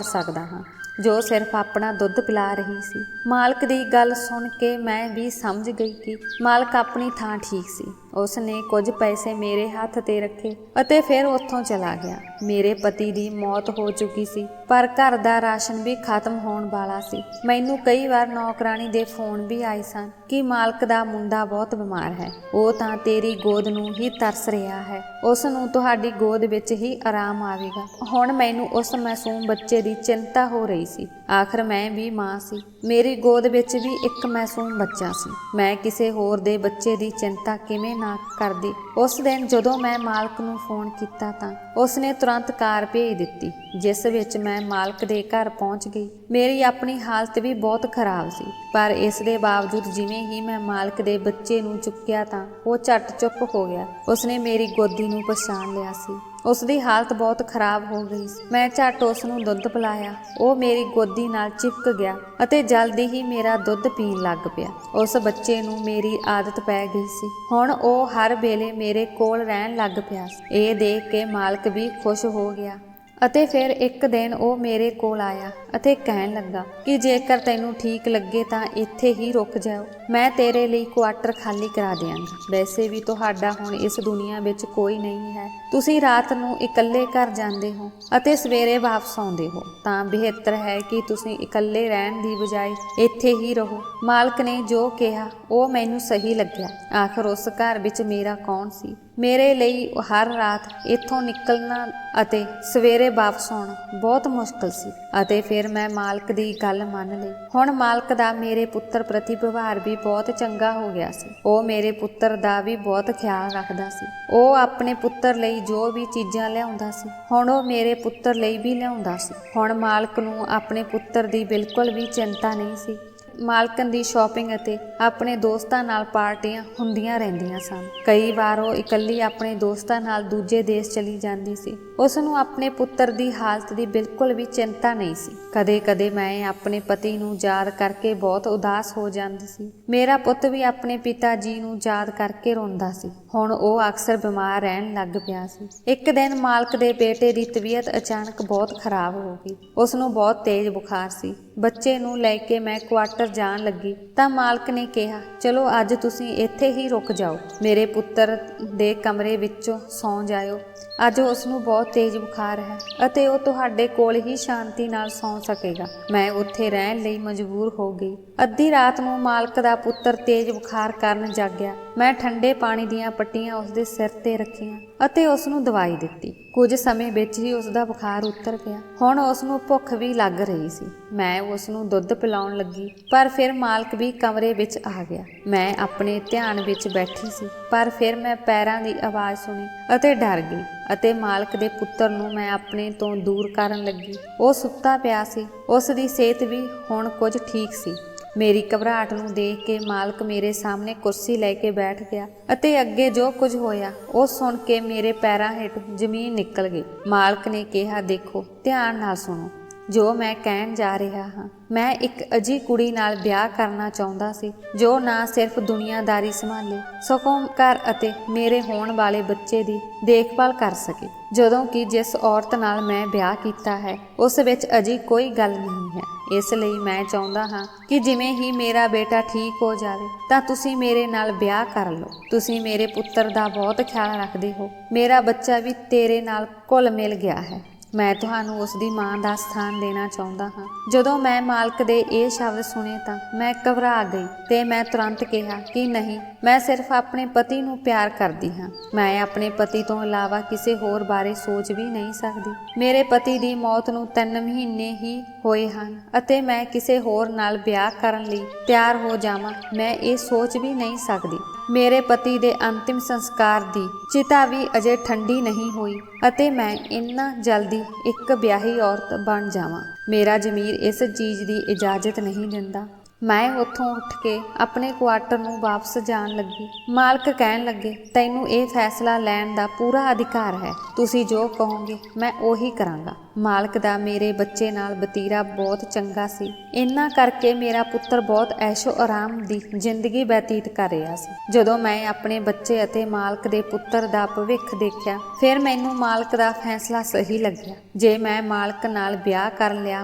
ਸਕਦਾ ਹਾਂ ਜੋ ਸਿਰਫ ਆਪਣਾ ਦੁੱਧ ਪਿਲਾ ਰਹੀ ਸੀ। ਮਾਲਕ ਦੀ ਗੱਲ ਸੁਣ ਕੇ ਮੈਂ ਵੀ ਸਮਝ ਗਈ ਕਿ ਮਾਲਕ ਆਪਣੀ ਥਾਂ ਠੀਕ ਸੀ। ਉਸਨੇ ਕੁਝ ਪੈਸੇ ਮੇਰੇ ਹੱਥ ਤੇ ਰੱਖੇ ਅਤੇ ਫਿਰ ਉੱਥੋਂ ਚਲਾ ਗਿਆ। ਮੇਰੇ ਪਤੀ ਦੀ ਮੌਤ ਹੋ ਚੁੱਕੀ ਸੀ, ਪਰ ਘਰ ਦਾ ਰਾਸ਼ਨ ਵੀ ਖਤਮ ਹੋਣ ਵਾਲਾ ਸੀ। ਮੈਨੂੰ ਕਈ ਵਾਰ ਨੌਕਰਾਣੀ ਦੇ ਫੋਨ ਵੀ ਆਏ ਸਨ ਕਿ ਮਾਲਕ ਦਾ ਮੁੰਡਾ ਬਹੁਤ ਬਿਮਾਰ ਹੈ, ਉਹ ਤਾਂ ਤੇਰੀ ਗੋਦ ਨੂੰ ਹੀ ਤਰਸ ਰਿਹਾ ਹੈ, ਉਸ ਨੂੰ ਤੁਹਾਡੀ ਗੋਦ ਵਿੱਚ ਹੀ ਆਰਾਮ ਆਵੇਗਾ। ਹੁਣ ਮੈਨੂੰ ਉਸ ਮਾਸੂਮ ਬੱਚੇ ਦੀ ਚਿੰਤਾ ਹੋ ਰਹੀ ਸੀ। ਆਖਰ ਮੈਂ ਵੀ ਮਾਂ ਸੀ, ਮੇਰੀ ਗੋਦ ਵਿੱਚ ਵੀ ਇੱਕ ਮਾਸੂਮ ਬੱਚਾ ਸੀ। ਮੈਂ ਕਿਸੇ ਹੋਰ ਦੇ ਬੱਚੇ ਦੀ ਚਿੰਤਾ ਕਿਵੇਂ ਨਾ ਕਰਦੀ। ਉਸ ਦਿਨ ਜਦੋਂ ਮੈਂ ਮਾਲਕ ਨੂੰ ਫੋਨ ਕੀਤਾ ਤਾਂ ਉਸਨੇ ਤੁਰੰਤ ਕਾਰ ਭੇਜ ਦਿੱਤੀ, ਜਿਸ ਵਿੱਚ ਮੈਂ ਮਾਲਕ ਦੇ ਘਰ ਪਹੁੰਚ ਗਈ। ਮੇਰੀ ਆਪਣੀ ਹਾਲਤ ਵੀ ਬਹੁਤ ਖਰਾਬ ਸੀ, ਪਰ ਇਸ ਦੇ ਬਾਵਜੂਦ ਜਿਵੇਂ ਹੀ ਮੈਂ ਮਾਲਕ ਦੇ ਬੱਚੇ ਨੂੰ ਚੁੱਕਿਆ ਤਾਂ ਉਹ ਝੱਟ ਚੁੱਪ ਹੋ ਗਿਆ। ਉਸਨੇ ਮੇਰੀ ਗੋਦੀ ਨੂੰ ਪਛਾਣ ਲਿਆ ਸੀ। ਉਸ ਦੀ ਹਾਲਤ ਬਹੁਤ ਖਰਾਬ ਹੋ ਗਈ ਸੀ। ਮੈਂ ਝੱਟ ਉਸ ਨੂੰ ਦੁੱਧ ਪਿਲਾਇਆ। ਉਹ ਮੇਰੀ ਗੋਦੀ ਨਾਲ ਚਿਪਕ ਗਿਆ ਅਤੇ ਜਲਦੀ ਹੀ ਮੇਰਾ ਦੁੱਧ ਪੀਣ ਲੱਗ ਪਿਆ। ਉਸ ਬੱਚੇ ਨੂੰ ਮੇਰੀ ਆਦਤ ਪੈ ਗਈ ਸੀ। ਹੁਣ ਉਹ ਹਰ ਵੇਲੇ ਮੇਰੇ ਕੋਲ ਰਹਿਣ ਲੱਗ ਪਿਆ ਸੀ। ਇਹ ਦੇਖ ਕੇ ਮਾਲਕ ਵੀ ਖੁਸ਼ ਹੋ ਗਿਆ ਅਤੇ ਫਿਰ ਇੱਕ ਦਿਨ ਉਹ ਮੇਰੇ ਕੋਲ ਆਇਆ ਅਤੇ ਕਹਿਣ ਲੱਗਾ ਕਿ ਜੇਕਰ ਤੈਨੂੰ ਠੀਕ ਲੱਗੇ ਤਾਂ ਇੱਥੇ ਹੀ ਰੁਕ ਜਾਓ, ਮੈਂ ਤੇਰੇ ਲਈ ਕੁਆਟਰ ਖਾਲੀ ਕਰਾ ਦਿਆਂਗਾ। ਵੈਸੇ ਵੀ ਤੁਹਾਡਾ ਹੁਣ ਇਸ ਦੁਨੀਆ ਵਿੱਚ ਕੋਈ ਨਹੀਂ ਹੈ, ਤੁਸੀਂ ਰਾਤ ਨੂੰ ਇਕੱਲੇ ਘਰ ਜਾਂਦੇ ਹੋ ਅਤੇ ਸਵੇਰੇ ਵਾਪਸ ਆਉਂਦੇ ਹੋ, ਤਾਂ ਬਿਹਤਰ ਹੈ ਕਿ ਤੁਸੀਂ ਇਕੱਲੇ ਰਹਿਣ ਦੀ ਬਜਾਏ ਇੱਥੇ ਹੀ ਰਹੋ। ਮਾਲਕ ਨੇ ਜੋ ਕਿਹਾ ਉਹ ਮੈਨੂੰ ਸਹੀ ਲੱਗਿਆ। ਆਖਰ ਉਸ ਘਰ ਵਿੱਚ ਮੇਰਾ ਕੌਣ ਸੀ? ਮੇਰੇ ਲਈ ਹਰ ਰਾਤ ਇੱਥੋਂ ਨਿਕਲਣਾ ਅਤੇ ਸਵੇਰੇ ਵਾਪਸ ਆਉਣਾ ਬਹੁਤ ਮੁਸ਼ਕਲ ਸੀ ਅਤੇ ਫਿਰ ਮੈਂ ਮਾਲਕ ਦੀ ਗੱਲ ਮੰਨ ਲਈ। ਹੁਣ ਮਾਲਕ ਦਾ ਮੇਰੇ ਪੁੱਤਰ ਪ੍ਰਤੀ ਵਿਵਹਾਰ ਵੀ ਬਹੁਤ ਚੰਗਾ ਹੋ ਗਿਆ ਸੀ। ਉਹ ਮੇਰੇ ਪੁੱਤਰ ਦਾ ਵੀ ਬਹੁਤ ਖਿਆਲ ਰੱਖਦਾ ਸੀ। ਉਹ ਆਪਣੇ ਪੁੱਤਰ ਲਈ ਜੋ ਵੀ ਚੀਜ਼ਾਂ ਲਿਆਉਂਦਾ ਸੀ, ਹੁਣ ਉਹ ਮੇਰੇ ਪੁੱਤਰ ਲਈ ਵੀ ਲਿਆਉਂਦਾ ਸੀ। ਹੁਣ ਮਾਲਕ ਨੂੰ ਆਪਣੇ ਪੁੱਤਰ ਦੀ ਬਿਲਕੁਲ ਵੀ ਚਿੰਤਾ ਨਹੀਂ ਸੀ। ਮਾਲਕਨ ਦੀ ਸ਼ਾਪਿੰਗ ਅਤੇ ਆਪਣੇ ਦੋਸਤਾਂ ਨਾਲ ਪਾਰਟੀਆਂ ਹੁੰਦੀਆਂ ਰਹਿੰਦੀਆਂ ਸਨ। ਕਈ ਵਾਰ ਉਹ ਇਕੱਲੀ ਆਪਣੇ ਦੋਸਤਾਂ ਨਾਲ ਦੂਜੇ ਦੇਸ਼ ਚਲੀ ਜਾਂਦੀ ਸੀ। ਉਸ ਨੂੰ ਆਪਣੇ ਪੁੱਤਰ ਦੀ ਹਾਲਤ ਦੀ ਬਿਲਕੁਲ ਵੀ ਚਿੰਤਾ ਨਹੀਂ ਸੀ। ਕਦੇ-ਕਦੇ ਮੈਂ ਆਪਣੇ ਪਤੀ ਨੂੰ ਯਾਦ ਕਰਕੇ ਬਹੁਤ ਉਦਾਸ ਹੋ ਜਾਂਦੀ ਸੀ। ਮੇਰਾ ਪੁੱਤ ਵੀ ਆਪਣੇ ਪਿਤਾ ਜੀ ਨੂੰ ਯਾਦ ਕਰਕੇ ਰੋਂਦਾ ਸੀ। ਹੁਣ ਉਹ ਅਕਸਰ ਬਿਮਾਰ ਰਹਿਣ ਲੱਗ ਪਿਆ ਸੀ। ਇੱਕ ਦਿਨ ਮਾਲਕ ਦੇ ਬੇਟੇ ਦੀ ਤਬੀਅਤ ਅਚਾਨਕ ਬਹੁਤ ਖਰਾਬ ਹੋ ਗਈ। ਉਸ ਨੂੰ ਬਹੁਤ ਤੇਜ਼ ਬੁਖਾਰ ਸੀ। ਬੱਚੇ ਨੂੰ ਲੈ ਕੇ ਮੈਂ ਕੁਆਟਰ ਜਾਣ ਲੱਗੀ ਤਾਂ ਮਾਲਕ ਨੇ ਕਿਹਾ, ਚਲੋ ਅੱਜ ਤੁਸੀਂ ਇੱਥੇ ਹੀ ਰੁਕ ਜਾਓ, ਮੇਰੇ ਪੁੱਤਰ ਦੇ ਕਮਰੇ ਵਿੱਚੋਂ ਸੌਂ ਜਾਇਓ। ਅੱਜ ਉਸ ਨੂੰ ਬਹੁਤ ਤੇਜ਼ ਬੁਖਾਰ ਹੈ ਅਤੇ ਉਹ ਤੁਹਾਡੇ ਕੋਲ ਹੀ ਸ਼ਾਂਤੀ ਨਾਲ ਸੌਂ ਸਕੇਗਾ। ਮੈਂ ਉੱਥੇ ਰਹਿਣ ਲਈ ਮਜਬੂਰ ਹੋ ਗਈ। ਅੱਧੀ ਰਾਤ ਨੂੰ ਮਾਲਕ ਦਾ ਪੁੱਤਰ ਤੇਜ਼ ਬੁਖਾਰ ਕਾਰਨ ਜਾਗਿਆ। ਮੈਂ ਠੰਡੇ ਪਾਣੀ ਦੀਆਂ ਪੱਟੀਆਂ ਉਸਦੇ ਸਿਰ ਤੇ ਰੱਖੀਆਂ ਅਤੇ ਉਸ ਨੂੰ ਦਵਾਈ ਦਿੱਤੀ। ਕੁਝ ਸਮੇਂ ਵਿੱਚ ਹੀ ਉਸ ਦਾ ਬੁਖਾਰ ਉਤਰ ਗਿਆ। ਹੁਣ ਉਸ ਨੂੰ ਭੁੱਖ ਵੀ ਲੱਗ ਰਹੀ ਸੀ। ਮੈਂ ਉਸ ਨੂੰ ਦੁੱਧ ਪਿਲਾਉਣ ਲੱਗੀ, ਪਰ ਫਿਰ ਮਾਲਕ ਵੀ ਕਮਰੇ ਵਿੱਚ ਆ ਗਿਆ। ਮੈਂ ਆਪਣੇ ਧਿਆਨ ਵਿੱਚ ਬੈਠੀ ਸੀ, ਪਰ ਫਿਰ ਮੈਂ ਪੈਰਾਂ ਦੀ ਆਵਾਜ਼ ਸੁਣੀ ਅਤੇ ਡਰ ਗਈ ਅਤੇ ਮਾਲਕ ਦੇ ਪੁੱਤਰ ਨੂੰ ਮੈਂ ਆਪਣੇ ਤੋਂ ਦੂਰ ਕਰਨ ਲੱਗੀ। ਉਹ ਸੁੱਤਾ ਪਿਆ ਸੀ। ਉਸ ਦੀ ਸਿਹਤ ਵੀ ਹੁਣ ਕੁਝ ਠੀਕ ਸੀ। ਮੇਰੀ ਘਬਰਾਹਟ ਨੂੰ ਦੇਖ ਕੇ ਮਾਲਕ ਮੇਰੇ ਸਾਹਮਣੇ ਕੁਰਸੀ ਲੈ ਕੇ ਬੈਠ ਗਿਆ ਅਤੇ ਅੱਗੇ ਜੋ ਕੁਝ ਹੋਇਆ ਉਹ ਸੁਣ ਕੇ ਮੇਰੇ ਪੈਰਾਂ ਹੇਠ ਜ਼ਮੀਨ ਨਿਕਲ ਗਈ। ਮਾਲਕ ਨੇ ਕਿਹਾ, ਦੇਖੋ, ਧਿਆਨ ਨਾਲ ਸੁਣੋ ਜੋ ਮੈਂ ਕਹਿਣ ਜਾ ਰਿਹਾ ਹਾਂ। ਮੈਂ ਇੱਕ ਅਜਿਹੀ ਕੁੜੀ ਨਾਲ ਵਿਆਹ ਕਰਨਾ ਚਾਹੁੰਦਾ ਸੀ ਜੋ ਨਾ ਸਿਰਫ ਦੁਨੀਆਦਾਰੀ ਸੰਭਾਲੇ, ਸਗੋਂ ਘਰ ਅਤੇ ਮੇਰੇ ਹੋਣ ਵਾਲੇ ਬੱਚੇ ਦੀ ਦੇਖਭਾਲ ਕਰ ਸਕੇ। ਜਦੋਂ ਕਿ ਜਿਸ ਔਰਤ ਨਾਲ ਮੈਂ ਵਿਆਹ ਕੀਤਾ ਹੈ ਉਸ ਵਿੱਚ ਅਜਿਹੀ ਕੋਈ ਗੱਲ ਨਹੀਂ ਹੈ। ਇਸ ਲਈ ਮੈਂ ਚਾਹੁੰਦਾ ਹਾਂ ਕਿ ਜਿਵੇਂ ਹੀ ਮੇਰਾ ਬੇਟਾ ਠੀਕ ਹੋ ਜਾਵੇ ਤਾਂ ਤੁਸੀਂ ਮੇਰੇ ਨਾਲ ਵਿਆਹ ਕਰ ਲਓ। ਤੁਸੀਂ ਮੇਰੇ ਪੁੱਤਰ ਦਾ ਬਹੁਤ ਖਿਆਲ ਰੱਖਦੇ ਹੋ। ਮੇਰਾ ਬੱਚਾ ਵੀ ਤੇਰੇ ਨਾਲ ਘੁਲ ਮਿਲ ਗਿਆ ਹੈ। ਮੈਂ ਤੁਹਾਨੂੰ ਉਸ ਦੀ ਮਾਂ ਦਾ ਸਥਾਨ ਦੇਣਾ ਚਾਹੁੰਦਾ ਹਾਂ। ਜਦੋਂ ਮੈਂ ਮਾਲਕ ਦੇ ਇਹ ਸ਼ਬਦ ਸੁਣੇ ਤਾਂ ਮੈਂ ਘਬਰਾ ਗਈ ਤੇ ਮੈਂ ਤੁਰੰਤ ਕਿਹਾ ਕਿ ਨਹੀਂ, ਮੈਂ ਸਿਰਫ ਆਪਣੇ ਪਤੀ ਨੂੰ ਪਿਆਰ ਕਰਦੀ ਹਾਂ। ਮੈਂ ਆਪਣੇ ਪਤੀ ਤੋਂ ਇਲਾਵਾ ਕਿਸੇ ਹੋਰ ਬਾਰੇ ਸੋਚ ਵੀ ਨਹੀਂ ਸਕਦੀ। ਮੇਰੇ ਪਤੀ ਦੀ ਮੌਤ ਨੂੰ 3 ਮਹੀਨੇ ਹੀ ਹੋਏ ਹਨ ਅਤੇ ਮੈਂ ਕਿਸੇ ਹੋਰ ਨਾਲ ਵਿਆਹ ਕਰਨ ਲਈ ਤਿਆਰ ਹੋ ਜਾਵਾਂ, ਮੈਂ ਇਹ ਸੋਚ ਵੀ ਨਹੀਂ ਸਕਦੀ। ਮੇਰੇ ਪਤੀ ਦੇ ਅੰਤਿਮ ਸੰਸਕਾਰ ਦੀ ਚਿਤਾ ਵੀ ਅਜੇ ਠੰਡੀ ਨਹੀਂ ਹੋਈ ਅਤੇ ਮੈਂ ਇੰਨਾ ਜਲਦੀ ਇੱਕ ਵਿਆਹੀ ਔਰਤ ਬਣ ਜਾਵਾਂ। ਮੇਰਾ ਜ਼ਮੀਰ ਇਸ ਚੀਜ਼ ਦੀ ਇਜਾਜ਼ਤ ਨਹੀਂ ਦਿੰਦਾ। ਮੈਂ ਉੱਥੋਂ ਉੱਠ ਕੇ ਆਪਣੇ ਕੁਆਟਰ ਨੂੰ ਵਾਪਸ ਜਾਣ ਲੱਗੀ। ਮਾਲਕ ਕਹਿਣ ਲੱਗੇ, ਤੈਨੂੰ ਇਹ ਫੈਸਲਾ ਲੈਣ ਦਾ ਪੂਰਾ ਅਧਿਕਾਰ ਹੈ। ਤੁਸੀਂ ਜੋ ਕਹੋਗੇ ਮੈਂ ਉਹੀ ਕਰਾਂਗਾ। ਮਾਲਕ ਦਾ ਮੇਰੇ ਬੱਚੇ ਨਾਲ ਵਤੀਰਾ ਬਹੁਤ ਚੰਗਾ ਸੀ। ਇੰਨਾ ਕਰਕੇ ਮੇਰਾ ਪੁੱਤਰ ਬਹੁਤ ਐਸ਼ੋ ਆਰਾਮ ਦੀ ਜ਼ਿੰਦਗੀ ਬਤੀਤ ਕਰ ਰਿਹਾ ਸੀ। ਜਦੋਂ ਮੈਂ ਆਪਣੇ ਬੱਚੇ ਅਤੇ ਮਾਲਕ ਦੇ ਪੁੱਤਰ ਦਾ ਭਵਿੱਖ ਦੇਖਿਆ, ਫਿਰ ਮੈਨੂੰ ਮਾਲਕ ਦਾ ਫੈਸਲਾ ਸਹੀ ਲੱਗਿਆ। ਜੇ ਮੈਂ ਮਾਲਕ ਨਾਲ ਵਿਆਹ ਕਰ ਲਿਆ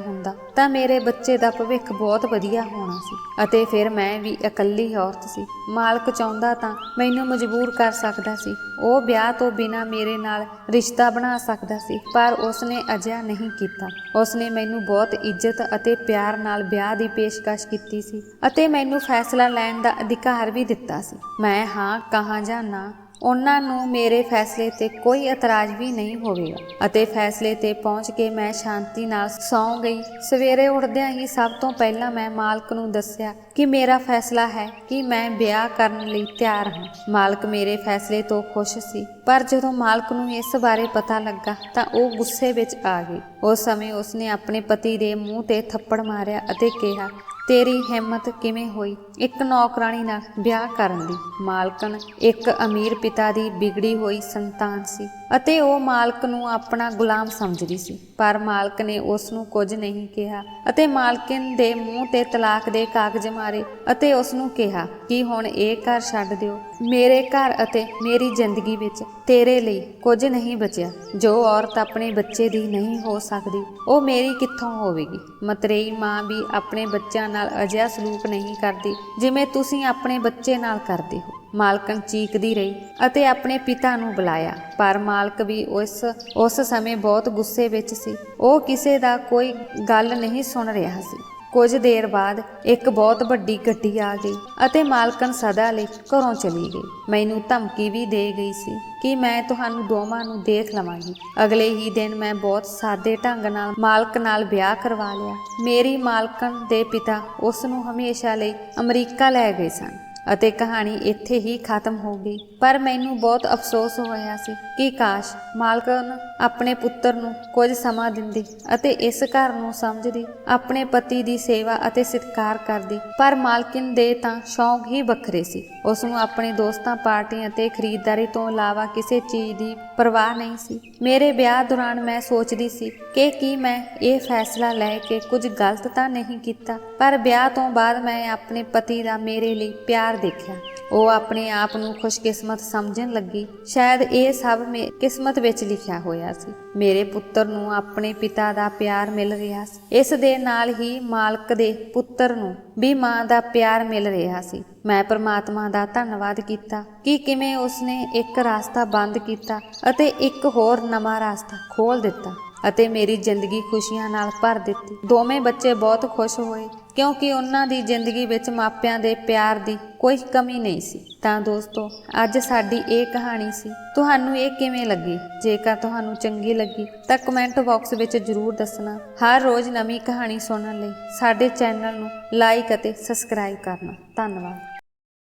ਹੁੰਦਾ ਤਾਂ ਮੇਰੇ ਬੱਚੇ ਦਾ ਭਵਿੱਖ ਬਹੁਤ ਵਧੀਆ ਹੋਣਾ ਸੀ ਅਤੇ ਫਿਰ ਮੈਂ ਵੀ ਇਕੱਲੀ ਔਰਤ ਸੀ। ਮਾਲਕ ਚਾਹੁੰਦਾ ਤਾਂ ਮੈਨੂੰ ਮਜਬੂਰ ਕਰ ਸਕਦਾ ਸੀ। ਉਹ ਵਿਆਹ ਤੋਂ ਬਿਨਾਂ ਮੇਰੇ ਨਾਲ ਰਿਸ਼ਤਾ ਬਣਾ ਸਕਦਾ ਸੀ, ਪਰ ਉਸਨੇ ਅਜਿਹਾ ਨਹੀਂ ਕੀਤਾ। ਉਸਨੇ ਮੈਨੂੰ ਬਹੁਤ ਇੱਜ਼ਤ ਅਤੇ ਪਿਆਰ ਨਾਲ ਵਿਆਹ ਦੀ ਪੇਸ਼ਕਸ਼ ਕੀਤੀ ਸੀ ਅਤੇ ਮੈਨੂੰ ਫੈਸਲਾ ਲੈਣ ਦਾ ਅਧਿਕਾਰ ਵੀ ਦਿੱਤਾ ਸੀ। ਮੈਂ ਹਾਂ ਕਹਾਂ ਜਾਂ ਨਾ, ਉਹਨਾਂ ਨੂੰ ਮੇਰੇ ਫੈਸਲੇ ਤੇ ਕੋਈ ਇਤਰਾਜ਼ ਵੀ ਨਹੀਂ ਹੋਵੇਗਾ। ਅਤੇ ਫੈਸਲੇ ਤੇ ਪਹੁੰਚ ਕੇ ਮੈਂ ਸ਼ਾਂਤੀ ਨਾਲ ਸੌਂ ਗਈ। ਸਵੇਰੇ ਉੱਠਦਿਆਂ ਹੀ ਸਭ ਤੋਂ ਪਹਿਲਾਂ ਮੈਂ ਮਾਲਕ ਨੂੰ ਦੱਸਿਆ ਕਿ ਮੇਰਾ ਫੈਸਲਾ ਹੈ ਕਿ ਮੈਂ ਵਿਆਹ ਕਰਨ ਲਈ ਤਿਆਰ ਹਾਂ। ਮਾਲਕ ਮੇਰੇ ਫੈਸਲੇ ਤੋਂ ਖੁਸ਼ ਸੀ, ਪਰ ਜਦੋਂ ਮਾਲਕ ਨੂੰ ਇਸ ਬਾਰੇ ਪਤਾ ਲੱਗਾ ਤਾਂ ਉਹ ਗੁੱਸੇ ਵਿੱਚ ਆ ਗਈ। ਉਸ ਸਮੇਂ ਉਸਨੇ ਆਪਣੇ ਪਤੀ ਦੇ ਮੂੰਹ ਤੇ ਥੱਪੜ ਮਾਰਿਆ ਅਤੇ ਕਿਹਾ, ਤੇਰੀ ਹਿੰਮਤ ਕਿਵੇਂ ਹੋਈ ਇੱਕ ਨੌਕਰਾਣੀ ਨਾਲ ਵਿਆਹ ਕਰਨ ਦੀ। ਮਾਲਕਣ ਇੱਕ ਅਮੀਰ ਪਿਤਾ ਦੀ ਵਿਗੜੀ ਹੋਈ ਸੰਤਾਨ ਸੀ ਅਤੇ ਉਹ ਮਾਲਕ ਨੂੰ ਆਪਣਾ ਗੁਲਾਮ ਸਮਝਦੀ ਸੀ, ਪਰ ਮਾਲਕ ਨੇ ਉਸ ਨੂੰ ਕੁਝ ਨਹੀਂ ਕਿਹਾ ਅਤੇ ਮਾਲਕਣ ਦੇ ਮੂੰਹ ਤੇ ਤਲਾਕ ਦੇ ਕਾਗਜ਼ ਮਾਰੇ ਅਤੇ ਉਸ ਨੂੰ ਕਿਹਾ ਕਿ ਹੁਣ ਇਹ ਘਰ ਛੱਡ ਦਿਓ। ਮੇਰੇ ਘਰ ਅਤੇ ਮੇਰੀ ਜ਼ਿੰਦਗੀ ਵਿੱਚ ਤੇਰੇ ਲਈ ਕੁਝ ਨਹੀਂ ਬਚਿਆ। ਜੋ ਔਰਤ ਆਪਣੇ ਬੱਚੇ ਦੀ ਨਹੀਂ ਹੋ ਸਕਦੀ, ਉਹ ਮੇਰੀ ਕਿੱਥੋਂ ਹੋਵੇਗੀ। ਮਤਰੇਈ ਮਾਂ ਵੀ ਆਪਣੇ ਬੱਚਿਆਂ ਨਾਲ ਅਜਿਹਾ ਸਲੂਕ ਨਹੀਂ ਕਰਦੀ ਜਿਵੇਂ ਤੁਸੀਂ ਆਪਣੇ ਬੱਚੇ ਨਾਲ ਕਰਦੇ ਹੋ। ਮਾਲਕਣ ਚੀਕਦੀ ਰਹੀ ਅਤੇ ਆਪਣੇ ਪਿਤਾ ਨੂੰ ਬੁਲਾਇਆ, ਪਰ ਮਾਲਕ ਵੀ ਉਸ ਸਮੇਂ ਬਹੁਤ ਗੁੱਸੇ ਵਿੱਚ ਸੀ। ਉਹ ਕਿਸੇ ਦਾ ਕੋਈ ਗੱਲ ਨਹੀਂ ਸੁਣ ਰਿਹਾ ਸੀ। ਕੁਝ ਦੇਰ ਬਾਅਦ ਇੱਕ ਬਹੁਤ ਵੱਡੀ ਗੱਡੀ ਆ ਗਈ ਅਤੇ ਮਾਲਕਣ ਸਦਾ ਲਈ ਘਰੋਂ ਚਲੀ ਗਈ। ਮੈਨੂੰ ਧਮਕੀ ਵੀ ਦੇ ਗਈ ਸੀ ਕਿ ਮੈਂ ਤੁਹਾਨੂੰ ਦੋਵਾਂ ਨੂੰ ਦੇਖ ਲਵਾਂਗੀ। ਅਗਲੇ ਹੀ ਦਿਨ ਮੈਂ ਬਹੁਤ ਸਾਦੇ ਢੰਗ ਨਾਲ ਮਾਲਕ ਨਾਲ ਵਿਆਹ ਕਰਵਾ ਲਿਆ। ਮੇਰੀ ਮਾਲਕਣ ਦੇ ਪਿਤਾ ਉਸ ਨੂੰ ਹਮੇਸ਼ਾ ਲਈ ਅਮਰੀਕਾ ਲੈ ਗਏ ਸਨ ਅਤੇ ਕਹਾਣੀ ਇੱਥੇ ਹੀ ਖਤਮ ਹੋ ਗਈ। ਪਰ ਮੈਨੂੰ ਬਹੁਤ ਅਫਸੋਸ ਹੋਇਆ ਸੀ ਕਿ ਕਾਸ਼ ਮਾਲਕਣ ਆਪਣੇ ਪੁੱਤਰ ਨੂੰ ਕੁਝ ਸਮਾਂ ਦਿੰਦੀ ਅਤੇ ਇਸ ਘਰ ਨੂੰ ਸਮਝਦੀ, ਆਪਣੇ ਪਤੀ ਦੀ ਸੇਵਾ ਅਤੇ ਸਤਿਕਾਰ ਕਰਦੀ। ਪਰ ਮਾਲਕਿਨ ਦੇ ਤਾਂ ਸ਼ੌਂਕ ਹੀ ਵੱਖਰੇ ਸੀ। ਉਸ ਨੂੰ ਆਪਣੇ ਦੋਸਤਾਂ, ਪਾਰਟੀਆਂ ਅਤੇ ਖਰੀਦਦਾਰੀ ਤੋਂ ਇਲਾਵਾ ਕਿਸੇ ਚੀਜ਼ ਦੀ ਪਰਵਾਹ ਨਹੀਂ ਸੀ। ਮੇਰੇ ਵਿਆਹ ਦੌਰਾਨ ਮੈਂ ਸੋਚਦੀ ਸੀ ਕਿ ਕੀ ਮੈਂ ਇਹ ਫੈਸਲਾ ਲੈ ਕੇ ਕੁਝ ਗਲਤ ਤਾਂ ਨਹੀਂ ਕੀਤਾ, ਪਰ ਵਿਆਹ ਤੋਂ ਬਾਅਦ ਮੈਂ ਆਪਣੇ ਪਤੀ ਦਾ ਮੇਰੇ ਲਈ ਪਿਆਰ ਦੇਖਿਆ। ਉਹ ਆਪਣੇ ਆਪ ਨੂੰ ਖੁਸ਼ਕਿਸਮਤ ਸਮਝਣ ਲੱਗੀ। ਸ਼ਾਇਦ ਇਹ ਸਭ ਕਿਸਮਤ ਵਿੱਚ ਲਿਖਿਆ ਹੋਇਆ ਸੀ। ਮੇਰੇ ਪੁੱਤਰ ਨੂੰ ਆਪਣੇ ਪਿਤਾ ਦਾ ਪਿਆਰ ਮਿਲ ਰਿਹਾ ਸੀ। ਇਸ ਦੇ ਨਾਲ ਹੀ ਮਾਲਕ ਦੇ ਪੁੱਤਰ ਨੂੰ ਵੀ ਮਾਂ ਦਾ ਪਿਆਰ ਮਿਲ ਰਿਹਾ ਸੀ। ਮੈਂ ਪਰਮਾਤਮਾ ਦਾ ਧੰਨਵਾਦ ਕੀਤਾ ਕਿ ਕਿਵੇਂ ਉਸਨੇ ਇੱਕ ਰਾਸਤਾ ਬੰਦ ਕੀਤਾ ਅਤੇ ਇੱਕ ਹੋਰ ਨਵਾਂ ਰਾਸਤਾ ਖੋਲ੍ਹ ਦਿੱਤਾ ਅਤੇ ਮੇਰੀ ਜ਼ਿੰਦਗੀ ਖੁਸ਼ੀਆਂ ਨਾਲ ਭਰ ਦਿੱਤੀ। ਦੋਵੇਂ ਬੱਚੇ ਬਹੁਤ ਖੁਸ਼ ਹੋਏ ਕਿਉਂਕਿ ਉਹਨਾਂ ਦੀ ਜ਼ਿੰਦਗੀ ਵਿੱਚ ਮਾਪਿਆਂ ਦੇ ਪਿਆਰ ਦੀ ਕੋਈ ਕਮੀ ਨਹੀਂ ਸੀ। ਤਾਂ ਦੋਸਤੋ, ਅੱਜ ਸਾਡੀ ਇਹ ਕਹਾਣੀ ਸੀ। ਤੁਹਾਨੂੰ ਇਹ ਕਿਵੇਂ ਲੱਗੀ? ਜੇਕਰ ਤੁਹਾਨੂੰ ਚੰਗੀ ਲੱਗੀ ਤਾਂ ਕਮੈਂਟ ਬਾਕਸ ਵਿੱਚ ਜ਼ਰੂਰ ਦੱਸਣਾ। ਹਰ ਰੋਜ਼ ਨਵੀਂ ਕਹਾਣੀ ਸੁਣਨ ਲਈ ਸਾਡੇ ਚੈਨਲ ਨੂੰ ਲਾਈਕ ਅਤੇ ਸਬਸਕ੍ਰਾਈਬ ਕਰਨਾ। ਧੰਨਵਾਦ।